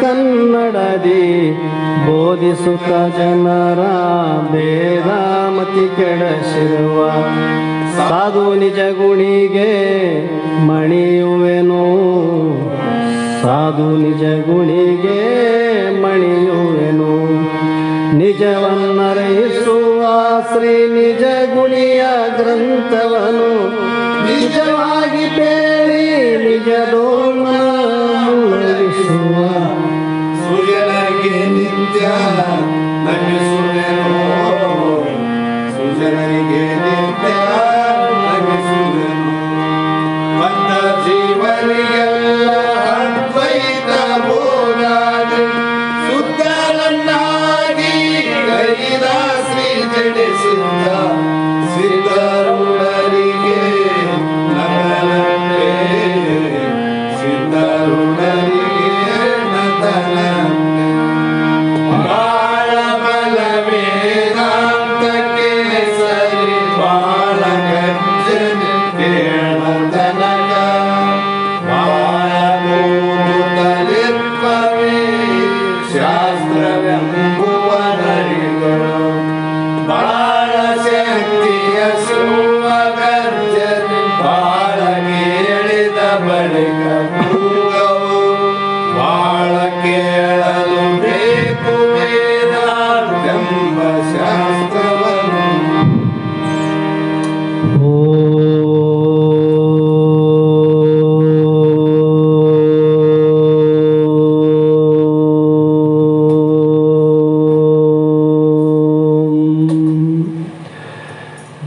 ಕನ್ನಡದಿ ಬೋಧಿಸುತ್ತ ಜನರ ಭೇದಾಮತಿ ಕೆಡಸಿರುವ ಸಾಧು ನಿಜ ಗುಣಿಗೆ ಮಣಿಯುವೆನು, ಸಾಧು ನಿಜ ಗುಣಿಗೆ ಮಣಿಯುವೆನು. ನಿಜವನ್ನರಹಿಸುವ ಶ್ರೀ ನಿಜ ಗುಣಿಯ ಗ್ರಂಥವನು ನಿಜವಾಗಿ ಬೇಡಿ ನಿಜದೋಣ ಮುಳುಗಿಸುವ ಸುಜನರಿಗೆ ನಿತ್ಯ ನಮಿಸುವೆನು, ಸುಜನರಿಗೆ ನಿತ್ಯ ನಮಿಸುವೆನು. ಬದ್ಧ ಜೀವನಿಗೆಲ್ಲ ಅದ್ವೈತ ಬೋಧಾಗಿ ಸುತ್ತರನ್ನಾಗಿ ಕೈದ ಶ್ರೀ ಜಡಿಸಿದ್ದ ಸಿದ್ಧರುಣರಿಗೆ ನಗನಂತೆ, ಸಿದ್ಧರುಣರಿಗೆ ನಗನಂತೆ. ಬಾಳ ಬಲ ವೇದಾಂತಕ್ಕೆ ಸರಿ ಬಾಳ ಗರ್ಜನೆ ಕೇಳತನಕ ಬಾಳ ತಲಿರ್ಪವೇ ಶಾಸ್ತ್ರವೆಂಬುವನರಿಗಳು. ಬಾಳ ಶಕ್ತಿಯ ಶಿವ ಗರ್ಜನೆ ಬಾಳ ಕೇಳಿದ ಬಳಿಕ ಕೂಗವು ಬಾಳ ಕೇಳಲು ಬೇಕು ವೇದಾಂತೆಂಬ ಶಾಸ್ತ್ರವನ್ನು.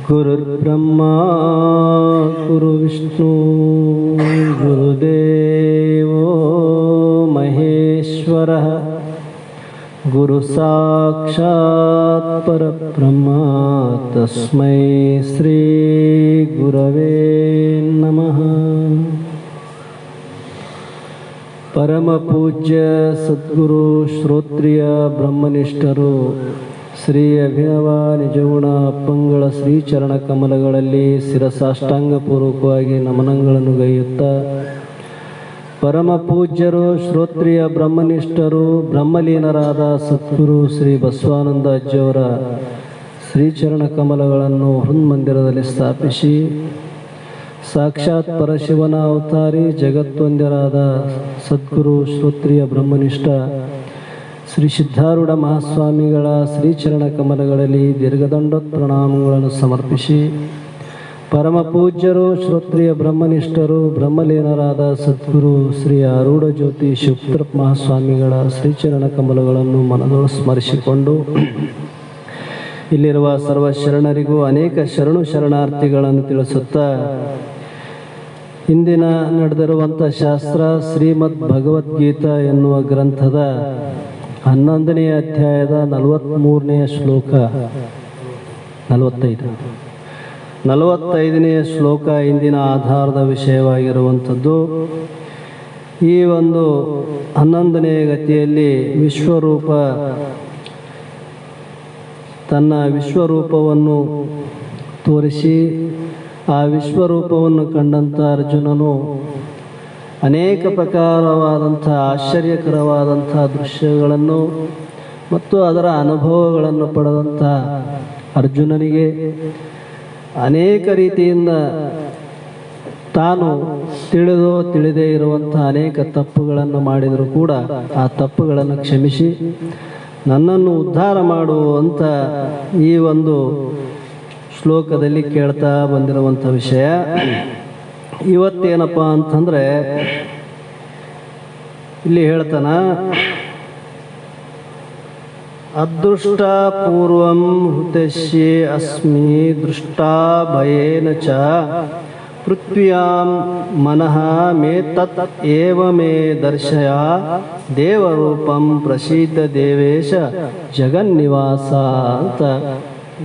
ಗುರುರ್ಬ್ರಹ್ಮ ಗುರು ವಿಷ್ಣು ಗುರುದೇವೋ ಮಹೇಶ್ವರ ಗುರು ಸಾಕ್ಷಾತ್ ಪರಬ್ರಹ್ಮ ತಸ್ಮೈ ಶ್ರೀ ಗುರವೇ ನಮಃ. ಪರಮ ಪೂಜ್ಯ ಸದ್ಗುರು ಶ್ರೋತ್ರಿಯ ಬ್ರಹ್ಮನಿಷ್ಠರು ಶ್ರೀ ಅಭಿನವ ನಿಜಗುಣ ಅಪ್ಪಂಗಳ ಶ್ರೀಚರಣ ಕಮಲಗಳಲ್ಲಿ ಶಿರಸಾಷ್ಟಾಂಗ ಪೂರ್ವಕವಾಗಿ ನಮನಗಳನ್ನು ಗೈಯುತ್ತಾ, ಪರಮ ಪೂಜ್ಯರು ಶ್ರೋತ್ರಿಯ ಬ್ರಹ್ಮನಿಷ್ಠರು ಬ್ರಹ್ಮಲೀನರಾದ ಸದ್ಗುರು ಶ್ರೀ ಬಸವಾನಂದ ಅಜ್ಜಿಯವರ ಶ್ರೀಚರಣ ಕಮಲಗಳನ್ನು ಹೃನ್ಮಂದಿರದಲ್ಲಿ ಸ್ಥಾಪಿಸಿ, ಸಾಕ್ಷಾತ್ ಪರಶಿವನ ಅವತಾರಿ ಜಗತ್ತೊಂದರಾದ ಸದ್ಗುರು ಶ್ರೋತ್ರಿಯ ಬ್ರಹ್ಮನಿಷ್ಠ ಶ್ರೀ ಸಿದ್ಧಾರೂಢ ಮಹಾಸ್ವಾಮಿಗಳ ಶ್ರೀಚರಣ ಕಮಲಗಳಲ್ಲಿ ದೀರ್ಘದಂಡೋತ್ ಪ್ರಣಾಮಗಳನ್ನು ಸಮರ್ಪಿಸಿ, ಪರಮ ಪೂಜ್ಯರು ಶ್ರೋತ್ರಿಯ ಬ್ರಹ್ಮನಿಷ್ಠರು ಬ್ರಹ್ಮಲೀನರಾದ ಸದ್ಗುರು ಶ್ರೀ ಆರೂಢ ಜ್ಯೋತಿ ಶಿವಪುತ್ರ ಮಹಾಸ್ವಾಮಿಗಳ ಶ್ರೀಚರಣ ಕಮಲಗಳನ್ನು ಮನದೊಳು ಸ್ಮರಿಸಿಕೊಂಡು, ಇಲ್ಲಿರುವ ಸರ್ವ ಶರಣರಿಗೂ ಅನೇಕ ಶರಣಾರ್ಥಿಗಳನ್ನು ತಿಳಿಸುತ್ತಾ, ಇಂದಿನ ನಡೆದಿರುವಂಥ ಶಾಸ್ತ್ರ ಶ್ರೀಮದ್ ಭಗವದ್ಗೀತಾ ಎನ್ನುವ ಗ್ರಂಥದ 11ನೇ ಅಧ್ಯಾಯದ 43ನೇ ಶ್ಲೋಕ 45ನೇ ಶ್ಲೋಕ ಇಂದಿನ ಆಧಾರದ ವಿಷಯವಾಗಿರುವಂಥದ್ದು. ಈ ಒಂದು 11ನೇ ಗತಿಯಲ್ಲಿ ವಿಶ್ವರೂಪ ತನ್ನ ವಿಶ್ವರೂಪವನ್ನು ತೋರಿಸಿ, ಆ ವಿಶ್ವರೂಪವನ್ನು ಕಂಡಂಥ ಅರ್ಜುನನು ಅನೇಕ ಪ್ರಕಾರವಾದಂಥ ಆಶ್ಚರ್ಯಕರವಾದಂಥ ದೃಶ್ಯಗಳನ್ನು ಮತ್ತು ಅದರ ಅನುಭವಗಳನ್ನು ಪಡೆದಂಥ ಅರ್ಜುನನಿಗೆ ಅನೇಕ ರೀತಿಯಿಂದ ತಾನು ತಿಳಿದೇ ಇರುವಂಥ ಅನೇಕ ತಪ್ಪುಗಳನ್ನು ಮಾಡಿದರೂ ಕೂಡ ಆ ತಪ್ಪುಗಳನ್ನು ಕ್ಷಮಿಸಿ ನನ್ನನ್ನು ಉದ್ಧಾರ ಮಾಡುವಂಥ ಈ ಒಂದು ಶ್ಲೋಕದಲ್ಲಿ ಕೇಳ್ತಾ ಬಂದಿರುವಂಥ ವಿಷಯ. ಇವತ್ತೇನಪ್ಪ ಅಂತಂದರೆ, ಇಲ್ಲಿ ಹೇಳ್ತಾನ, ಅದೃಷ್ಟ ಪೂರ್ವಂ ಹೃತಸ್ಯೆ ಅಸ್ಮಿ ದೃಷ್ಟಾ ಭಯೇನ ಚ ಪೃಥ್ವ್ಯಾಂ ಮನಃ ಮೇ ತತ್ ಏವ ಮೇ ದರ್ಶಯ ದೇವರೂಪಂ ಪ್ರಸೀದ ದೇವೇಶ ಜಗನ್ನಿವಾಸ ಅಂತ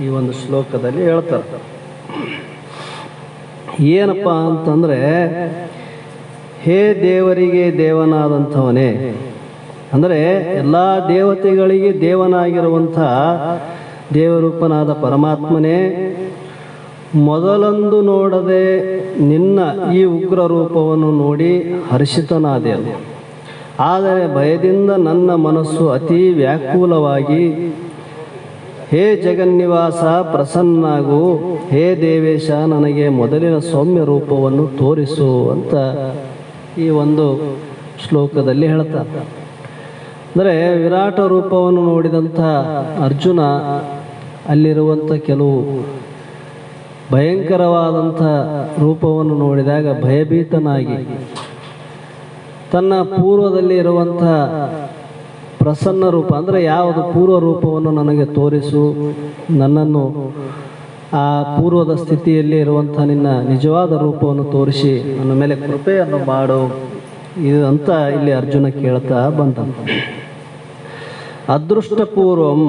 ಈ ಒಂದು ಶ್ಲೋಕದಲ್ಲಿ ಹೇಳ್ತಾರೆ. ಏನಪ್ಪ ಅಂತಂದರೆ, ಹೇ ದೇವರಿಗೆ ದೇವನಾದಂಥವನೇ, ಅಂದರೆ ಎಲ್ಲ ದೇವತೆಗಳಿಗೆ ದೇವನಾಗಿರುವಂಥ ದೇವರೂಪನಾದ ಪರಮಾತ್ಮನೇ, ಮೊದಲೊಂದು ನೋಡದೆ ನಿನ್ನ ಈ ಉಗ್ರ ರೂಪವನ್ನು ನೋಡಿ ಹರ್ಷಿತನಾದೆನು. ಆದರೆ ಭಯದಿಂದ ನನ್ನ ಮನಸ್ಸು ಅತೀ ವ್ಯಾಕುಲವಾಗಿ, ಹೇ ಜಗನ್ನಿವಾಸ ಪ್ರಸನ್ನಾಗು, ಹೇ ದೇವೇಶ ನನಗೆ ಮೊದಲಿನ ಸೌಮ್ಯ ರೂಪವನ್ನು ತೋರಿಸು ಅಂತ ಈ ಒಂದು ಶ್ಲೋಕದಲ್ಲಿ ಹೇಳ್ತಾರೆ. ಅಂದರೆ ವಿರಾಟ ರೂಪವನ್ನು ನೋಡಿದಂಥ ಅರ್ಜುನ ಅಲ್ಲಿರುವಂಥ ಕೆಲವು ಭಯಂಕರವಾದಂಥ ರೂಪವನ್ನು ನೋಡಿದಾಗ ಭಯಭೀತನಾಗಿ ತನ್ನ ಪೂರ್ವದಲ್ಲಿ ಇರುವಂಥ ಪ್ರಸನ್ನ ರೂಪ ಅಂದರೆ ಯಾವುದು ಪೂರ್ವ ರೂಪವನ್ನು ನನಗೆ ತೋರಿಸು, ನನ್ನನ್ನು ಆ ಪೂರ್ವದ ಸ್ಥಿತಿಯಲ್ಲಿ ಇರುವಂಥ ನಿನ್ನ ನಿಜವಾದ ರೂಪವನ್ನು ತೋರಿಸಿ ನನ್ನ ಮೇಲೆ ಕೃಪೆಯನ್ನು ಮಾಡು ಇದು ಅಂತ ಇಲ್ಲಿ ಅರ್ಜುನ ಕೇಳ್ತಾ ಬಂದ. ಅದೃಷ್ಟಪೂರ್ವಂ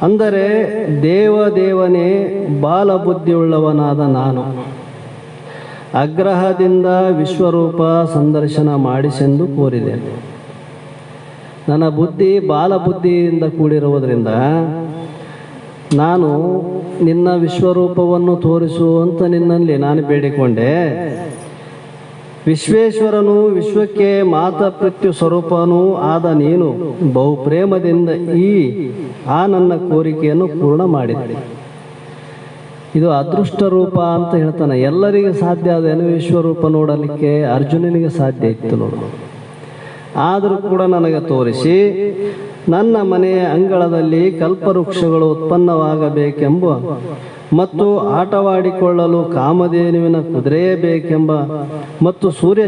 ಅಂದರೆ ದೇವದೇವನೇ ಬಾಲಬುದ್ಧಿಯುಳ್ಳವನಾದ ನಾನು ಆಗ್ರಹದಿಂದ ವಿಶ್ವರೂಪ ಸಂದರ್ಶನ ಮಾಡಿಸೆಂದು ಕೋರಿದೆ. ನನ್ನ ಬುದ್ಧಿ ಬಾಲಬುದ್ಧಿಯಿಂದ ಕೂಡಿರುವುದರಿಂದ ನಾನು ನಿನ್ನ ವಿಶ್ವರೂಪವನ್ನು ತೋರಿಸು ಅಂತ ನಿನ್ನಲ್ಲಿ ನಾನು ಬೇಡಿಕೊಂಡೆ. ವಿಶ್ವೇಶ್ವರನು ವಿಶ್ವಕ್ಕೆ ಮಾತೃತ್ವ ಸ್ವರೂಪನೂ ಆದ ನೀನು ಬಹು ಪ್ರೇಮದಿಂದ ಆ ನನ್ನ ಕೋರಿಕೆಯನ್ನು ಪೂರ್ಣ ಮಾಡಿದೆ. ಇದು ಅದೃಷ್ಟ ರೂಪ ಅಂತ ಹೇಳ್ತಾನೆ. ಎಲ್ಲರಿಗೂ ಸಾಧ್ಯ ಆದೇನು ವಿಶ್ವರೂಪ ನೋಡಲಿಕ್ಕೆ, ಅರ್ಜುನನಿಗೆ ಸಾಧ್ಯ ಇತ್ತು ನೋಡು. ಆದರೂ ಕೂಡ ನನಗೆ ತೋರಿಸಿ ನನ್ನ ಮನೆಯ ಅಂಗಳದಲ್ಲಿ ಕಲ್ಪವೃಕ್ಷಗಳು ಉತ್ಪನ್ನವಾಗಬೇಕೆಂಬ ಮತ್ತು ಆಟವಾಡಿಕೊಳ್ಳಲು ಕಾಮಧೇನುವಿನ ಕುದುರೆಯೇ ಬೇಕೆಂಬ ಮತ್ತು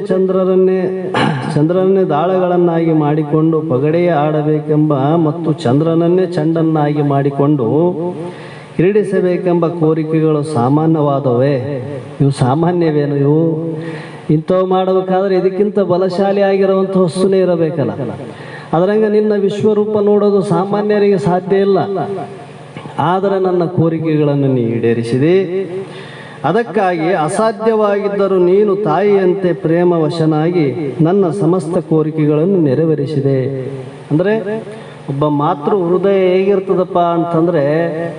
ಚಂದ್ರನನ್ನೇ ದಾಳಗಳನ್ನಾಗಿ ಮಾಡಿಕೊಂಡು ಪಗಡೆಯ ಆಡಬೇಕೆಂಬ ಮತ್ತು ಚಂದ್ರನನ್ನೇ ಚಂಡನ್ನಾಗಿ ಮಾಡಿಕೊಂಡು ಕ್ರೀಡಿಸಬೇಕೆಂಬ ಕೋರಿಕೆಗಳು ಸಾಮಾನ್ಯವಾದವೇ. ಇವು ಸಾಮಾನ್ಯವೇನು? ಇವು ಇಂಥವು ಮಾಡಬೇಕಾದ್ರೆ ಇದಕ್ಕಿಂತ ಬಲಶಾಲಿ ಆಗಿರುವಂಥ ವಸ್ತುನೇ ಇರಬೇಕಲ್ಲ. ಅದರಂಗ ನಿನ್ನ ವಿಶ್ವರೂಪ ನೋಡೋದು ಸಾಮಾನ್ಯರಿಗೆ ಸಾಧ್ಯ ಇಲ್ಲ. ಆದರೆ ನನ್ನ ಕೋರಿಕೆಗಳನ್ನು ನೀ ಈಡೇರಿಸಿದೆ. ಅದಕ್ಕಾಗಿ ಅಸಾಧ್ಯವಾಗಿದ್ದರೂ ನೀನು ತಾಯಿಯಂತೆ ಪ್ರೇಮವಶನಾಗಿ ನನ್ನ ಸಮಸ್ತ ಕೋರಿಕೆಗಳನ್ನು ನೆರವೇರಿಸಿದೆ. ಅಂದರೆ ಒಬ್ಬ ಮಾತೃ ಹೃದಯ ಹೇಗಿರ್ತದಪ್ಪ ಅಂತಂದರೆ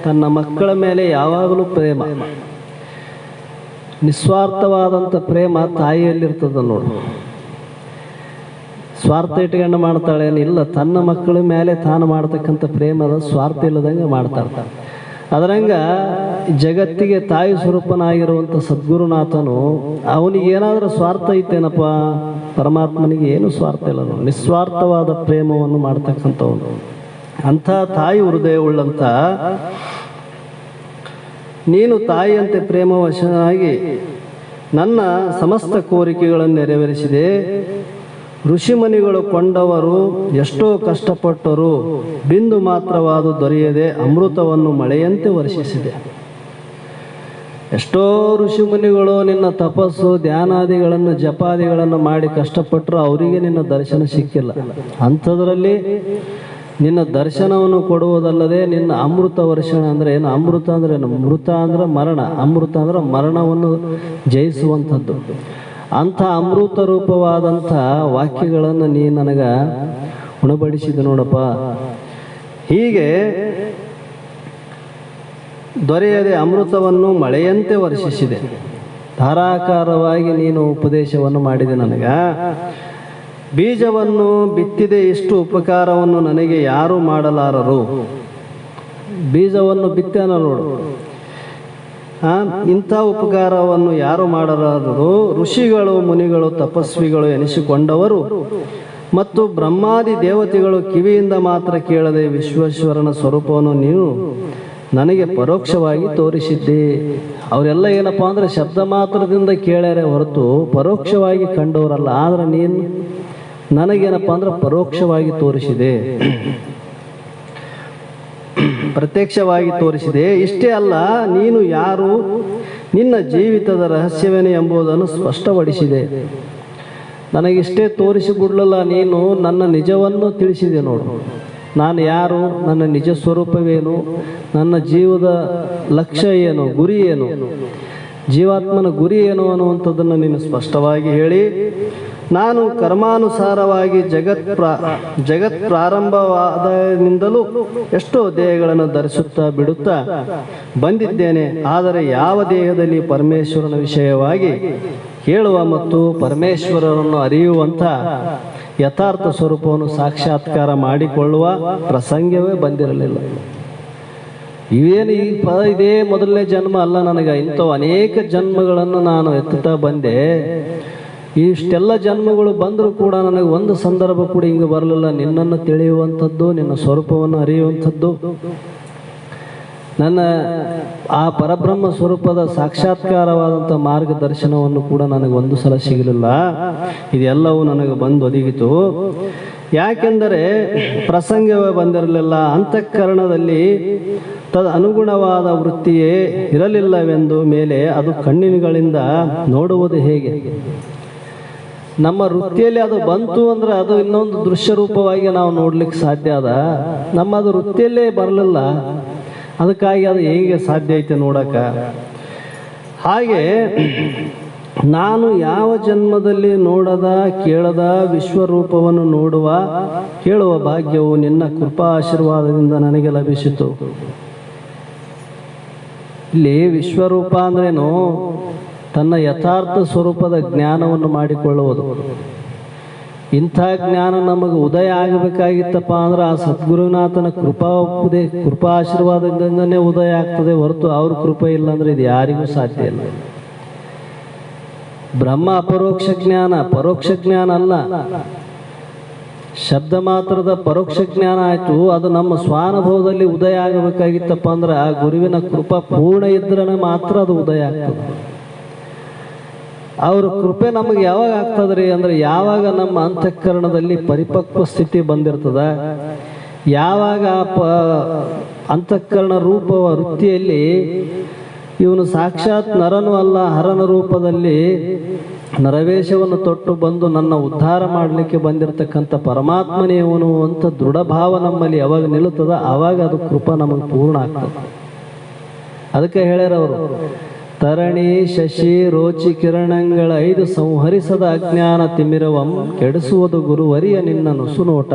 ತನ್ನ ಮಕ್ಕಳ ಮೇಲೆ ಯಾವಾಗಲೂ ಪ್ರೇಮ, ನಿಸ್ವಾರ್ಥವಾದಂಥ ಪ್ರೇಮ ತಾಯಿಯಲ್ಲಿರ್ತದ ನೋಡು. ಸ್ವಾರ್ಥ ಇಟ್ಕೊಂಡು ಮಾಡ್ತಾಳೆ ಇಲ್ಲ, ತನ್ನ ಮಕ್ಕಳ ಮೇಲೆ ತಾನು ಮಾಡ್ತಕ್ಕಂಥ ಪ್ರೇಮದ ಸ್ವಾರ್ಥ ಇಲ್ಲದಂಗೆ ಮಾಡ್ತಾಳೆ. ಅದರಂಗ ಜಗತ್ತಿಗೆ ತಾಯಿ ಸ್ವರೂಪನಾಗಿರುವಂಥ ಸದ್ಗುರುನಾಥನು ಅವನಿಗೇನಾದರೂ ಸ್ವಾರ್ಥ ಐತೇನಪ್ಪ? ಪರಮಾತ್ಮನಿಗೆ ಏನು ಸ್ವಾರ್ಥ ಇಲ್ಲ ನೋಡಿ. ನಿಸ್ವಾರ್ಥವಾದ ಪ್ರೇಮವನ್ನು ಮಾಡ್ತಕ್ಕಂಥವನು. ಅಂಥ ತಾಯಿ ಹೃದಯವುಳ್ಳಂಥ ನೀನು ತಾಯಿಯಂತೆ ಪ್ರೇಮವಶನಾಗಿ ನನ್ನ ಸಮಸ್ತ ಕೋರಿಕೆಗಳನ್ನು ನೆರವೇರಿಸಿದೆ. ಋಷಿಮುನಿಗಳು ಕೊಂಡವರು ಎಷ್ಟೋ ಕಷ್ಟಪಟ್ಟರು, ಬಿಂದು ಮಾತ್ರವಾದು ದೊರೆಯದೆ ಅಮೃತವನ್ನು ಮಳೆಯಂತೆ ವರ್ಷಿಸಿದೆ. ಎಷ್ಟೋ ಋಷಿಮುನಿಗಳು ನಿನ್ನ ತಪಸ್ಸು ಧ್ಯಾನಾದಿಗಳನ್ನು ಜಪಾದಿಗಳನ್ನು ಮಾಡಿ ಕಷ್ಟಪಟ್ಟರು, ಅವರಿಗೆ ನಿನ್ನ ದರ್ಶನ ಸಿಕ್ಕಿಲ್ಲ. ಅಂಥದ್ರಲ್ಲಿ ನಿನ್ನ ದರ್ಶನವನ್ನು ಕೊಡುವುದಲ್ಲದೆ ನಿನ್ನ ಅಮೃತ ವರ್ಷಣ ಅಂದರೆ ಏನು? ಅಮೃತ ಅಂದರೆ ಏನು? ಮೃತ ಅಂದರೆ ಮರಣ, ಅಮೃತ ಅಂದರೆ ಮರಣವನ್ನು ಜಯಿಸುವಂಥದ್ದು. ಅಂಥ ಅಮೃತ ರೂಪವಾದಂಥ ವಾಕ್ಯಗಳನ್ನು ನೀ ನನಗೆ ಉಣಬಡಿಸಿದೆ ನೋಡಪ್ಪ. ಹೀಗೆ ದೊರೆಯದೆ ಅಮೃತವನ್ನು ಮಳೆಯಂತೆ ವರ್ಷಿಸಿದೆ. ಧಾರಾಕಾರವಾಗಿ ನೀನು ಉಪದೇಶವನ್ನು ಮಾಡಿದೆ ನನಗೆ. ಬೀಜವನ್ನು ಬಿತ್ತಿದೆ, ಇಷ್ಟು ಉಪಕಾರವನ್ನು ನನಗೆ ಯಾರು ಮಾಡಲಾರರು. ಬೀಜವನ್ನು ಬಿತ್ತೇನ ನೋಡು, ಇಂಥ ಉಪಕಾರವನ್ನು ಯಾರು ಮಾಡಲಾರರು. ಋಷಿಗಳು ಮುನಿಗಳು ತಪಸ್ವಿಗಳು ಎನಿಸಿಕೊಂಡವರು ಮತ್ತು ಬ್ರಹ್ಮಾದಿ ದೇವತೆಗಳು ಕಿವಿಯಿಂದ ಮಾತ್ರ ಕೇಳದೆ ವಿಶ್ವೇಶ್ವರನ ಸ್ವರೂಪವನ್ನು ನೀನು ನನಗೆ ಪರೋಕ್ಷವಾಗಿ ತೋರಿಸಿದ್ದೆ. ಅವರೆಲ್ಲ ಏನಪ್ಪ ಅಂದರೆ ಶಬ್ದ ಮಾತ್ರದಿಂದ ಕೇಳ್ಯಾರೆ ಹೊರತು ಪರೋಕ್ಷವಾಗಿ ಕಂಡವರಲ್ಲ. ಆದರೆ ನೀನು ನನಗೇನಪ್ಪ ಅಂದ್ರೆ ಪರೋಕ್ಷವಾಗಿ ತೋರಿಸಿದೆ, ಪ್ರತ್ಯಕ್ಷವಾಗಿ ತೋರಿಸಿದೆ. ಇಷ್ಟೇ ಅಲ್ಲ, ನೀನು ಯಾರು, ನಿನ್ನ ಜೀವಿತದ ರಹಸ್ಯವೇನು ಎಂಬುದನ್ನು ಸ್ಪಷ್ಟಪಡಿಸಿದೆ. ನನಗಿಷ್ಟೇ ತೋರಿಸಿಬಿಡ್ಲಲ್ಲ, ನೀನು ನನ್ನ ನಿಜವನ್ನು ತಿಳಿಸಿದೆ ನೋಡು. ನಾನು ಯಾರು, ನನ್ನ ನಿಜ ಸ್ವರೂಪವೇನು, ನನ್ನ ಜೀವದ ಲಕ್ಷ್ಯ ಏನು, ಗುರಿ ಏನು, ಜೀವಾತ್ಮನ ಗುರಿ ಏನು ಅನ್ನುವಂಥದ್ದನ್ನು ನೀನು ಸ್ಪಷ್ಟವಾಗಿ ಹೇಳಿ, ನಾನು ಕರ್ಮಾನುಸಾರವಾಗಿ ಜಗತ್ ಪ್ರಾರಂಭವಾದನಿಂದಲೂ ಎಷ್ಟೋ ದೇಹಗಳನ್ನು ಧರಿಸುತ್ತಾ ಬಿಡುತ್ತಾ ಬಂದಿದ್ದೇನೆ. ಆದರೆ ಯಾವ ದೇಹದಲ್ಲಿ ಪರಮೇಶ್ವರನ ವಿಷಯವಾಗಿ ಕೇಳುವ ಮತ್ತು ಪರಮೇಶ್ವರರನ್ನು ಅರಿಯುವಂಥ ಯಥಾರ್ಥ ಸ್ವರೂಪವನ್ನು ಸಾಕ್ಷಾತ್ಕಾರ ಮಾಡಿಕೊಳ್ಳುವ ಪ್ರಸಂಗವೇ ಬಂದಿರಲಿಲ್ಲ. ಇವೇನು ಇದೇ ಮೊದಲನೇ ಜನ್ಮ ಅಲ್ಲ ನನಗೆ, ಇಂಥವು ಅನೇಕ ಜನ್ಮಗಳನ್ನು ನಾನು ಎತ್ತುತ್ತಾ ಬಂದೆ. ಇಷ್ಟೆಲ್ಲ ಜನ್ಮಗಳು ಬಂದರೂ ಕೂಡ ನನಗೆ ಒಂದು ಸಂದರ್ಭ ಕೂಡ ಹಿಂಗೆ ಬರಲಿಲ್ಲ. ನಿನ್ನನ್ನು ತಿಳಿಯುವಂಥದ್ದು, ನಿನ್ನ ಸ್ವರೂಪವನ್ನು ಅರಿಯುವಂಥದ್ದು, ನನ್ನ ಆ ಪರಬ್ರಹ್ಮ ಸ್ವರೂಪದ ಸಾಕ್ಷಾತ್ಕಾರವಾದಂಥ ಮಾರ್ಗದರ್ಶನವನ್ನು ಕೂಡ ನನಗೆ ಒಂದು ಸಲ ಸಿಗಲಿಲ್ಲ. ಇದೆಲ್ಲವೂ ನನಗೆ ಬಂದು ಒದಗಿತು. ಯಾಕೆಂದರೆ ಪ್ರಸಂಗವೇ ಬಂದಿರಲಿಲ್ಲ. ಅಂತಃಕರಣದಲ್ಲಿ ಅನುಗುಣವಾದ ವೃತ್ತಿಯೇ ಇರಲಿಲ್ಲವೆಂದು ಮೇಲೆ ಅದು ಕಣ್ಣಿನಗಳಿಂದ ನೋಡುವುದು ಹೇಗೆ? ನಮ್ಮ ವೃತ್ತಿಯಲ್ಲಿ ಅದು ಬಂತು ಅಂದ್ರೆ ಅದು ಇನ್ನೊಂದು ದೃಶ್ಯ ರೂಪವಾಗಿ ನಾವು ನೋಡ್ಲಿಕ್ಕೆ ಸಾಧ್ಯ ಅದ. ಅದು ವೃತ್ತಿಯಲ್ಲೇ ಬರಲಿಲ್ಲ, ಅದಕ್ಕಾಗಿ ಅದು ಹೇಗೆ ಸಾಧ್ಯ ಐತೆ ನೋಡಕ? ಹಾಗೆ ನಾನು ಯಾವ ಜನ್ಮದಲ್ಲಿ ನೋಡದ ಕೇಳದ ವಿಶ್ವರೂಪವನ್ನು ನೋಡುವ ಕೇಳುವ ಭಾಗ್ಯವು ನಿನ್ನ ಕೃಪಾ ಆಶೀರ್ವಾದದಿಂದ ನನಗೆ ಲಭಿಸಿತು. ಇಲ್ಲಿ ವಿಶ್ವರೂಪ ಅಂದ್ರೇನು? ತನ್ನ ಯಥಾರ್ಥ ಸ್ವರೂಪದ ಜ್ಞಾನವನ್ನು ಮಾಡಿಕೊಳ್ಳುವುದು. ಇಂಥ ಜ್ಞಾನ ನಮಗೆ ಉದಯ ಆಗಬೇಕಾಗಿತ್ತಪ್ಪ ಅಂದ್ರೆ ಆ ಸದ್ಗುರುನಾಥನ ಕೃಪಾ ಆಶೀರ್ವಾದದಿಂದನೇ ಉದಯ ಆಗ್ತದೆ ಹೊರತು ಅವ್ರ ಕೃಪೆ ಇಲ್ಲ ಅಂದ್ರೆ ಇದು ಯಾರಿಗೂ ಸಾಧ್ಯ ಇಲ್ಲ. ಬ್ರಹ್ಮ ಅಪರೋಕ್ಷ ಜ್ಞಾನ, ಪರೋಕ್ಷ ಜ್ಞಾನ ಅಲ್ಲ. ಶಬ್ದ ಮಾತ್ರದ ಪರೋಕ್ಷ ಜ್ಞಾನ ಆಯ್ತು. ಅದು ನಮ್ಮ ಸ್ವಾನುಭವದಲ್ಲಿ ಉದಯ ಆಗಬೇಕಾಗಿತ್ತಪ್ಪ ಅಂದ್ರೆ ಆ ಗುರುವಿನ ಕೃಪಾ ಪೂರ್ಣ ಇದ್ರೆ ಮಾತ್ರ ಅದು ಉದಯ ಆಗ್ತದೆ. ಅವ್ರ ಕೃಪೆ ನಮಗೆ ಯಾವಾಗ ಆಗ್ತದ್ರಿ ಅಂದ್ರೆ ಯಾವಾಗ ನಮ್ಮ ಅಂತಃಕರಣದಲ್ಲಿ ಪರಿಪಕ್ವ ಸ್ಥಿತಿ ಬಂದಿರ್ತದ, ಯಾವಾಗ ಅಂತಃಕರಣ ರೂಪ ವೃತ್ತಿಯಲ್ಲಿ ಇವನು ಸಾಕ್ಷಾತ್ ನರನು ಅಲ್ಲ ಹರನ ರೂಪದಲ್ಲಿ ನರವೇಶವನ್ನು ತೊಟ್ಟು ಬಂದು ನನ್ನ ಉದ್ಧಾರ ಮಾಡಲಿಕ್ಕೆ ಬಂದಿರತಕ್ಕಂಥ ಪರಮಾತ್ಮನೇ ಇವನು ಅಂತ ದೃಢಭಾವ ನಮ್ಮಲ್ಲಿ ಯಾವಾಗ ನಿಲ್ಲುತ್ತದ ಆವಾಗ ಅದು ಕೃಪಾ ನಮಗೆ ಪೂರ್ಣ ಆಗ್ತದೆ. ಅದಕ್ಕೆ ಹೇಳ್ಯಾರವರು, ತರಣಿ ಶಶಿ ರೋಚಿ ಕಿರಣಗಳ 5 ಸಂಹರಿಸದ ಅಜ್ಞಾನ ತಿಮಿರವಂ ಕೆಡಿಸುವುದು ಗುರುವರಿಯ ನಿನ್ನ ನುಸು ನೋಟ.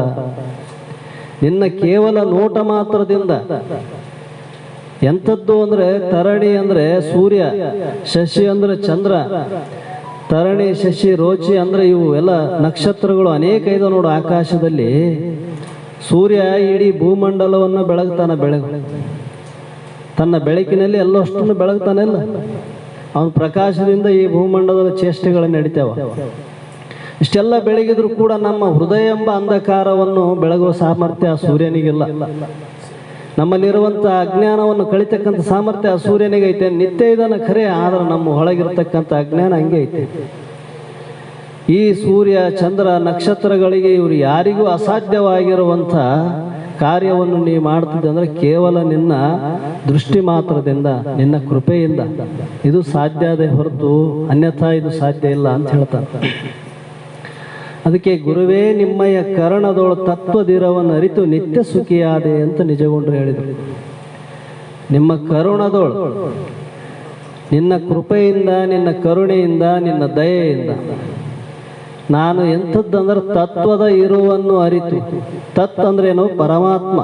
ನಿನ್ನ ಕೇವಲ ನೋಟ ಮಾತ್ರದಿಂದ ಎಂಥದ್ದು ಅಂದ್ರೆ, ತರಣಿ ಅಂದ್ರೆ ಸೂರ್ಯ, ಶಶಿ ಅಂದ್ರೆ ಚಂದ್ರ, ತರಣಿ ಶಶಿ ರೋಚಿ ಅಂದ್ರೆ ಇವು ಎಲ್ಲ ನಕ್ಷತ್ರಗಳು ಅನೇಕ ಇದೆ ನೋಡು ಆಕಾಶದಲ್ಲಿ. ಸೂರ್ಯ ಇಡೀ ಭೂಮಂಡಲವನ್ನು ಬೆಳಗ್ತಾನೆ, ತನ್ನ ಬೆಳಕಿನಲ್ಲಿ ಎಲ್ಲಷ್ಟನ್ನು ಬೆಳಗ್ತಾನೆಲ್ಲ. ಅವನ ಪ್ರಕಾಶದಿಂದ ಈ ಭೂಮಂಡಲದ ಚೇಷ್ಟೆಗಳು ನಡೀತಾವ. ಇಷ್ಟೆಲ್ಲ ಬೆಳಗಿದ್ರು ಕೂಡ ನಮ್ಮ ಹೃದಯ ಎಂಬ ಅಂಧಕಾರವನ್ನು ಬೆಳಗುವ ಸಾಮರ್ಥ್ಯ ಆ ಸೂರ್ಯನಿಗಿಲ್ಲ. ನಮ್ಮಲ್ಲಿರುವಂಥ ಅಜ್ಞಾನವನ್ನು ಕಳಿತಕ್ಕಂಥ ಸಾಮರ್ಥ್ಯ ಆ ಸೂರ್ಯನಿಗೆ ಐತೆ. ನಿತ್ಯ ಇದನ್ನ ಖರೆ, ಆದ್ರೆ ನಮ್ಮ ಒಳಗಿರ್ತಕ್ಕಂಥ ಅಜ್ಞಾನ ಹಂಗೆ ಐತೆ. ಈ ಸೂರ್ಯ ಚಂದ್ರ ನಕ್ಷತ್ರಗಳಿಗೆ ಇವರು ಯಾರಿಗೂ ಅಸಾಧ್ಯವಾಗಿರುವಂಥ ಕಾರ್ಯವನ್ನು ನೀವು ಮಾಡ್ತಿದ್ದೆ ಅಂದ್ರೆ ಕೇವಲ ನಿನ್ನ ದೃಷ್ಟಿ ಮಾತ್ರದಿಂದ, ನಿನ್ನ ಕೃಪೆಯಿಂದ ಇದು ಸಾಧ್ಯ ಅದೇ ಹೊರತು ಅನ್ಯಥಾ ಇದು ಸಾಧ್ಯ ಇಲ್ಲ ಅಂತ ಹೇಳ್ತಾನೆ. ಅದಕ್ಕೆ ಗುರುವೇ ನಿಮ್ಮಯ ಕರ್ಣದೋಳು ತತ್ವದಿರವನ್ನು ಅರಿತು ನಿತ್ಯ ಸುಖಿಯಾದೆ ಅಂತ ನಿಜಗೊಂಡ್ರು ಹೇಳಿದರು. ನಿಮ್ಮ ಕರುಣದೋಳು, ನಿನ್ನ ಕೃಪೆಯಿಂದ, ನಿನ್ನ ಕರುಣೆಯಿಂದ, ನಿನ್ನ ದಯೆಯಿಂದ ನಾನು ಎಂಥದ್ದಂದ್ರೆ ತತ್ವದ ಇರುವನ್ನು ಅರಿತು. ತತ್ ಅಂದ್ರೇನು? ಪರಮಾತ್ಮ.